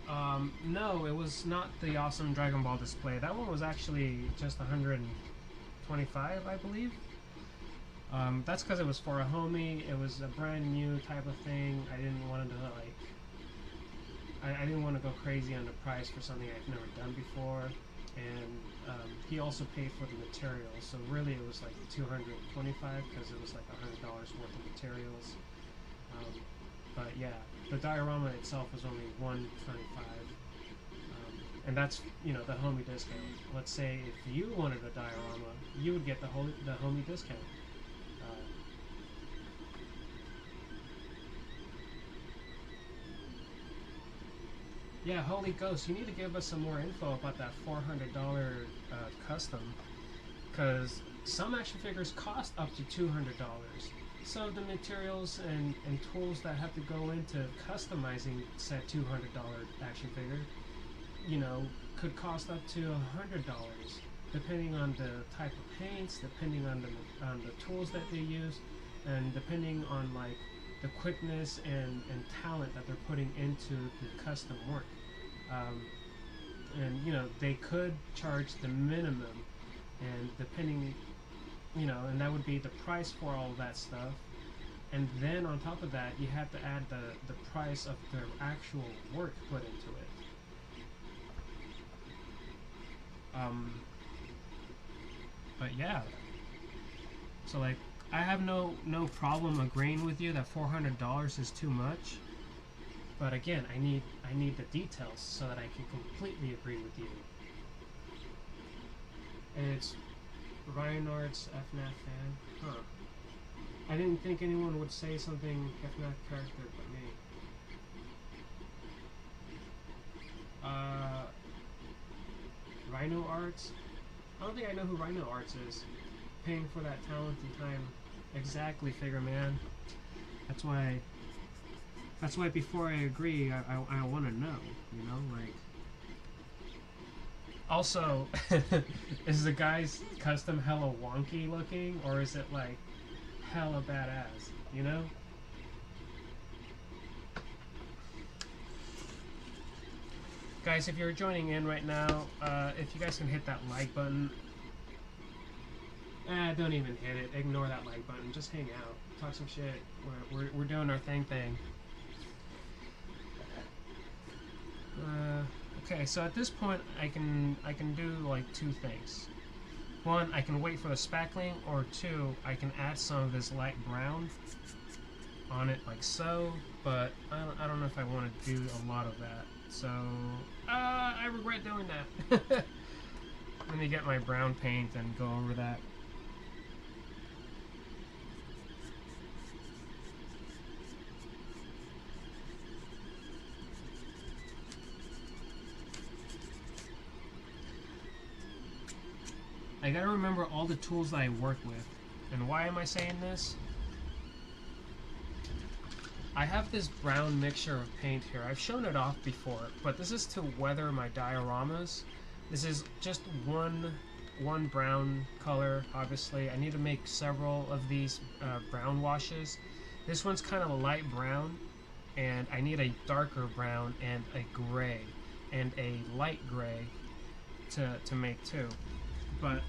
No, it was not the awesome Dragon Ball display. That one was actually just 125, I believe. That's because it was for a homie. It was a brand new type of thing. I didn't want to I didn't want to go crazy on the price for something I've never done before. And he also paid for the materials, so really it was like $225 because it was like $100 worth of materials. But yeah, the diorama itself was only $125, and that's, you know, the homie discount. Let's say if you wanted a diorama, you would get the homie discount. Yeah, Holy Ghost, you need to give us some more info about that $400 custom, because some action figures cost up to $200. So the materials and tools that have to go into customizing said $200 action figure, you know, could cost up to $100, depending on the type of paints, depending on the tools that they use, and depending on like the quickness and talent that they're putting into the custom work. And you know, they could charge the minimum, and depending, you know, and that would be the price for all of that stuff. And then on top of that, you have to add the price of their actual work put into it. But yeah, so like, I have no problem agreeing with you that $400 is too much. But again, I need the details so that I can completely agree with you. And it's Reinhardt's FNAF fan. Huh. I didn't think anyone would say something FNAF character but me. Rhino Arts? I don't think I know who Rhino Arts is. Paying for that talent and time. Exactly, Figure Man. That's why before I agree, I want to know, you know, like. Also, is the guy's custom hella wonky looking, or is it like hella badass, you know? Guys, if you're joining in right now, if you guys can hit that like button. Don't even hit it. Ignore that like button. Just hang out. Talk some shit. We're doing our thing. Okay, so at this point, I can do like two things. One, I can wait for the spackling, or two, I can add some of this light brown on it like so. But I don't know if I want to do a lot of that. So I regret doing that. Let me get my brown paint and go over that. I gotta remember all the tools that I work with. And why am I saying this? I have this brown mixture of paint here. I've shown it off before, but this is to weather my dioramas. This is just one brown color, obviously. I need to make several of these brown washes. This one's kind of a light brown, and I need a darker brown and a gray and a light gray to make too. But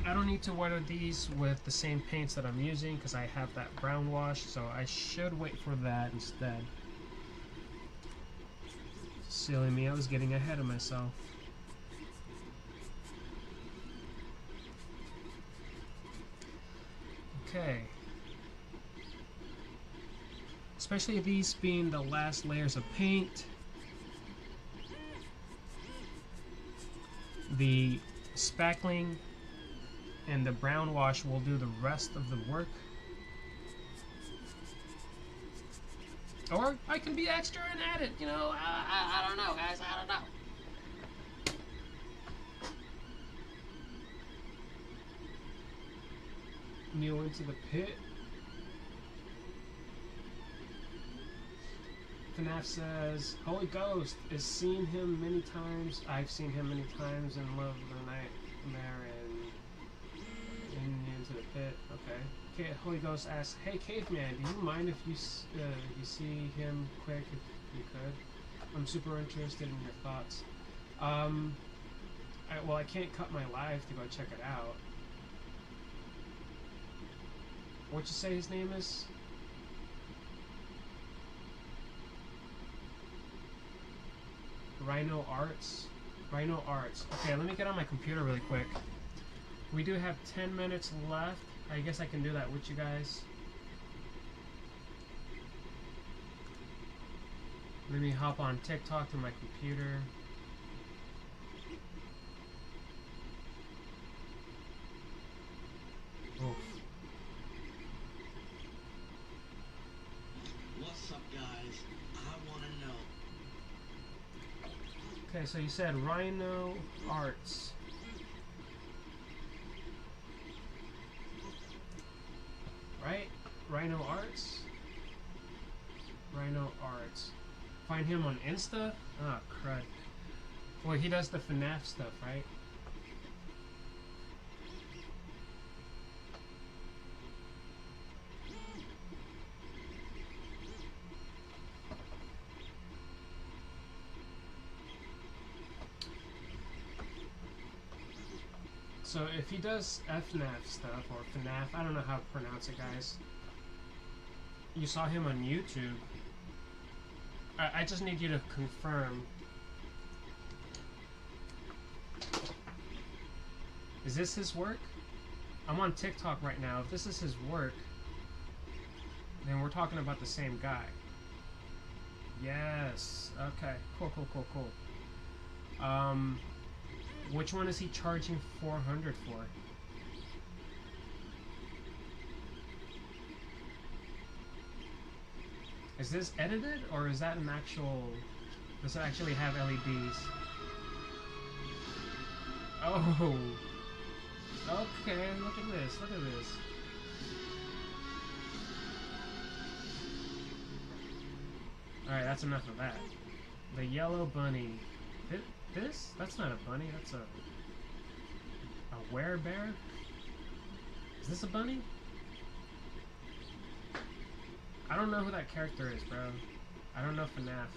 I don't need to weather these with the same paints that I'm using because I have that brown wash, so I should wait for that instead. Silly me, I was getting ahead of myself. Okay. Especially these being the last layers of paint. The spackling and the brown wash will do the rest of the work. Or I can be extra and add it, you know, I don't know, guys, I don't know. Kneel into the pit. FNAF says, Holy Ghost has seen him many times. I've seen him many times in Love the Nightmare and into the pit. Okay. Holy Ghost asks, Hey Caveman, do you mind if you see him quick if you could? I'm super interested in your thoughts. Well, I can't cut my live to go check it out. What'd you say his name is? Rhino Arts? Rhino Arts. Okay, let me get on my computer really quick. We do have 10 minutes left. I guess I can do that with you guys. Let me hop on TikTok through my computer. Oof. What's up, guys? I want to know. Okay, so you said Rhino Arts. Right? Rhino Arts. Rhino Arts. Find him on Insta? Oh, crud. Well, he does the FNAF stuff, right? So if he does FNAF stuff, or FNAF, I don't know how to pronounce it, guys. You saw him on YouTube. I just need you to confirm. Is this his work? I'm on TikTok right now. If this is his work, then we're talking about the same guy. Yes. Okay. Cool, cool, cool, cool. Which one is he charging 400 for? Is this edited, or is that an actual... Does it actually have LEDs? Oh! Okay, look at this, look at this. Alright, that's enough of that. The yellow bunny. This? That's not a bunny, that's a werebear? Is this a bunny? I don't know who that character is, bro. I don't know FNAF.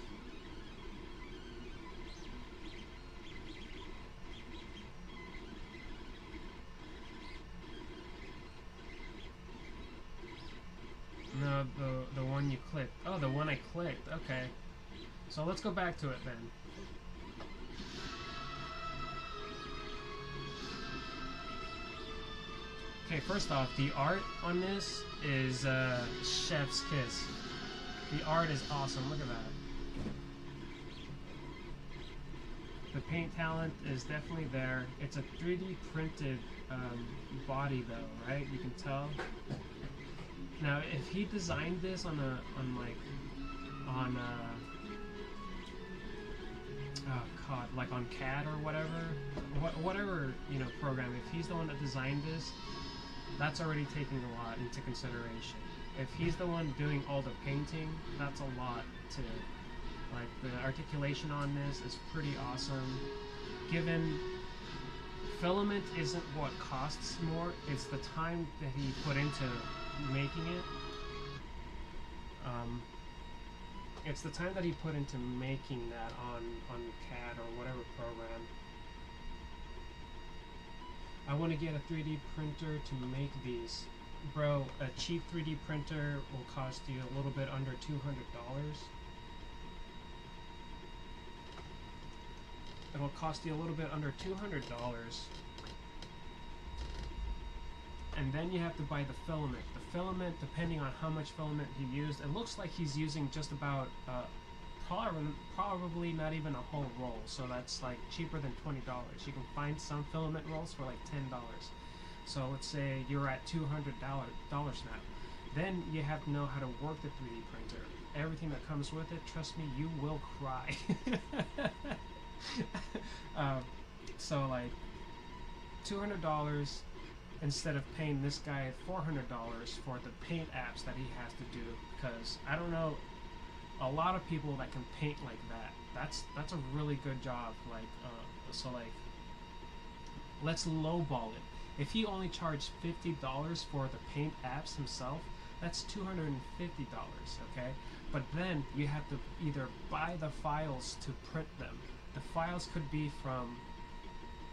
No, the one you clicked. Oh, the one I clicked. Okay. So let's go back to it then. Okay, first off, the art on this is chef's kiss. The art is awesome. Look at that. The paint talent is definitely there. It's a 3D printed body though, right? You can tell. Now, if he designed this on like on CAD or whatever you know program, if he's the one that designed this, that's already taking a lot into consideration. If he's the one doing all the painting, that's a lot to, like, the articulation on this is pretty awesome. Given filament isn't what costs more, it's the time that he put into making it. It's the time that he put into making that on CAD or whatever program. I want to get a 3D printer to make these. Bro, a cheap 3D printer will cost you a little bit under $200. It'll cost you a little bit under $200. And then you have to buy the filament. The filament, depending on how much filament he used, it looks like he's using just about, probably not even a whole roll. So that's like cheaper than $20. You can find some filament rolls for like $10. So let's say you're at $200 now. Then you have to know how to work the 3D printer. Everything that comes with it, trust me, you will cry. So like $200 instead of paying this guy $400 for the paint apps that he has to do, because I don't know a lot of people that can paint like that. That's a really good job. Like so like let's lowball it. If he only charged $50 for the paint apps himself, that's $250, okay? But then you have to either buy the files to print them. The files could be from,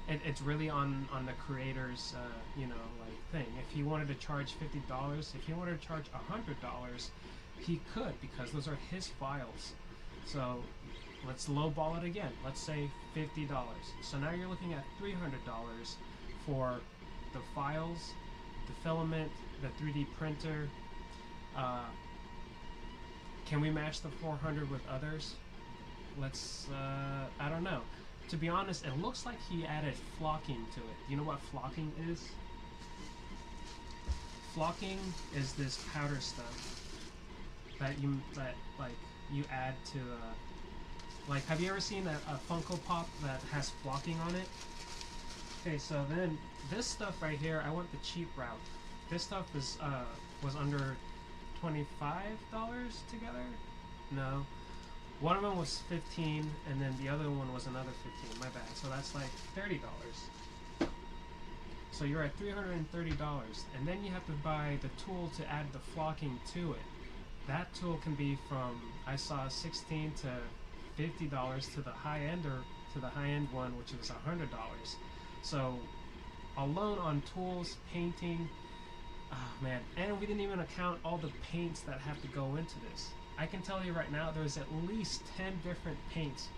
it's really on the creator's, you know, like thing. If he wanted to charge $50, if he wanted to charge $100, he could, because those are his files. So let's lowball it again. Let's say $50. So now you're looking at $300 for the files, the filament, the 3D printer. Can we match the 400 with others? Let's, I don't know. To be honest, it looks like he added flocking to it. Do you know what flocking is? Flocking is this powder stuff that you add to, like, have you ever seen a Funko Pop that has flocking on it? Okay, so then this stuff right here, I went the cheap route. This stuff is was under $25 together. No, one of them was 15, and then the other one was another 15. My bad. So that's like $30. So you're at $330, and then you have to buy the tool to add the flocking to it. That tool can be from, I saw, $16 to $50 to the high end, or to the high end one, which is $100. So alone on tools, painting, oh man, and we didn't even account all the paints that have to go into this. I can tell you right now, there's at least 10 different paints.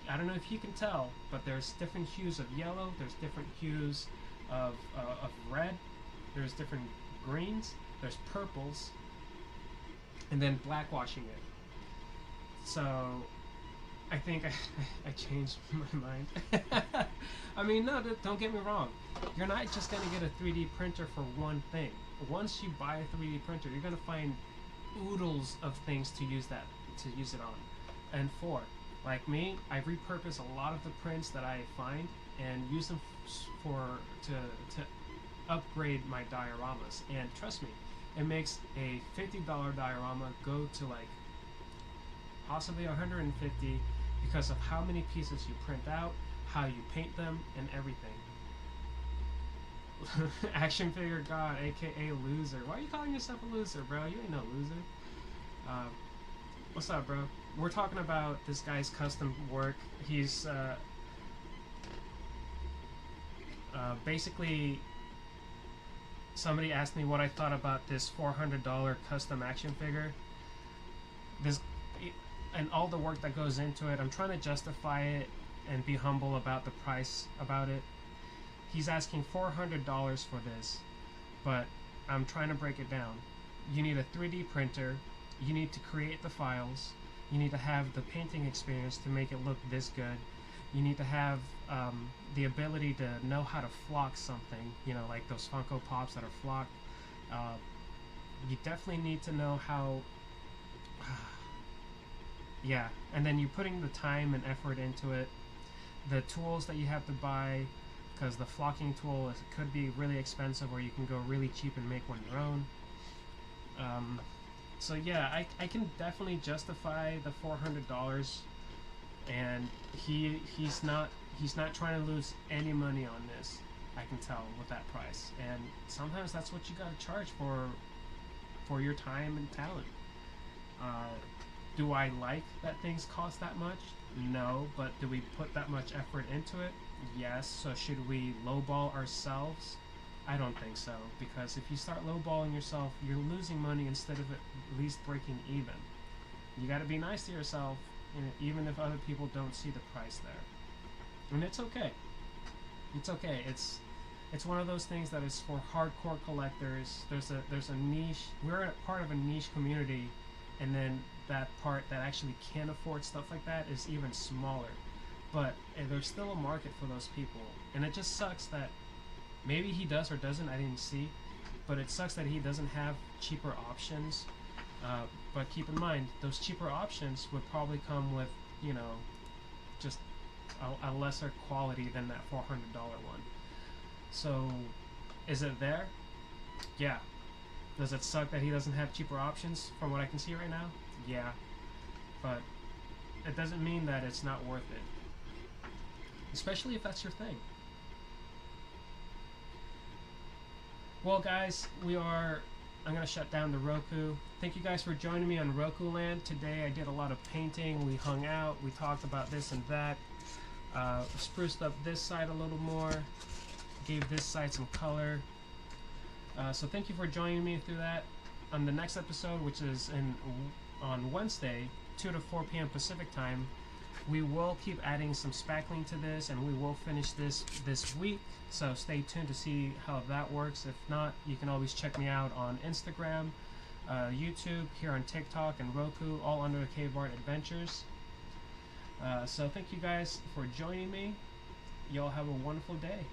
I don't know if you can tell, but there's different hues of yellow, there's different hues of red, there's different greens, there's purples, and then black washing it. So I think I changed my mind. I mean, no, don't get me wrong. You're not just going to get a 3D printer for one thing. Once you buy a 3D printer, you're going to find oodles of things to use it on and for. Like me, I repurpose a lot of the prints that I find and use them to upgrade my dioramas. And trust me, it makes a $50 diorama go to like possibly $150 because of how many pieces you print out, how you paint them, and everything. Action figure god, aka loser. Why are you calling yourself a loser, bro? You ain't no loser. What's up, bro? We're talking about this guy's custom work. He's basically, somebody asked me what I thought about this $400 custom action figure. And all the work that goes into it. I'm trying to justify it and be humble about the price about it. He's asking $400 for this, but I'm trying to break it down. You need a 3D printer, you need to create the files, you need to have the painting experience to make it look this good, you need to have the ability to know how to flock something, you know, like those Funko Pops that are flocked. You definitely need to know how yeah, and then you're putting the time and effort into it. The tools that you have to buy, because the flocking tool could be really expensive, or you can go really cheap and make one your own. So yeah, I can definitely justify the $400, and he's not trying to lose any money on this. I can tell with that price, and sometimes that's what you gotta charge for your time and talent. Do I like that things cost that much? No, but do we put that much effort into it? Yes. So should we lowball ourselves? I don't think so, because if you start lowballing yourself, you're losing money instead of at least breaking even. You got to be nice to yourself, even if other people don't see the price there. And it's okay. It's okay. It's one of those things that is for hardcore collectors. There's a niche. We're a part of a niche community, and then that part that actually can afford stuff like that is even smaller. But there's still a market for those people, and it just sucks that maybe he does or doesn't, I didn't see, but it sucks that he doesn't have cheaper options. But keep in mind, those cheaper options would probably come with, you know, just a lesser quality than that $400 one. So is it there? Yeah. Does it suck that he doesn't have cheaper options from what I can see right now? Yeah. But it doesn't mean that it's not worth it. Especially if that's your thing. Well guys, I'm going to shut down the Roku. Thank you guys for joining me on Roku Land. Today I did a lot of painting, we hung out, we talked about this and that. Spruced up this side a little more, gave this side some color. So thank you for joining me through that. On the next episode, which is on Wednesday, 2 to 4 p.m. Pacific time, we will keep adding some spackling to this, and we will finish this week. So stay tuned to see how that works. If not, you can always check me out on Instagram, YouTube, here on TikTok, and Roku, all under Cavemann Adventures. So thank you guys for joining me. Y'all have a wonderful day.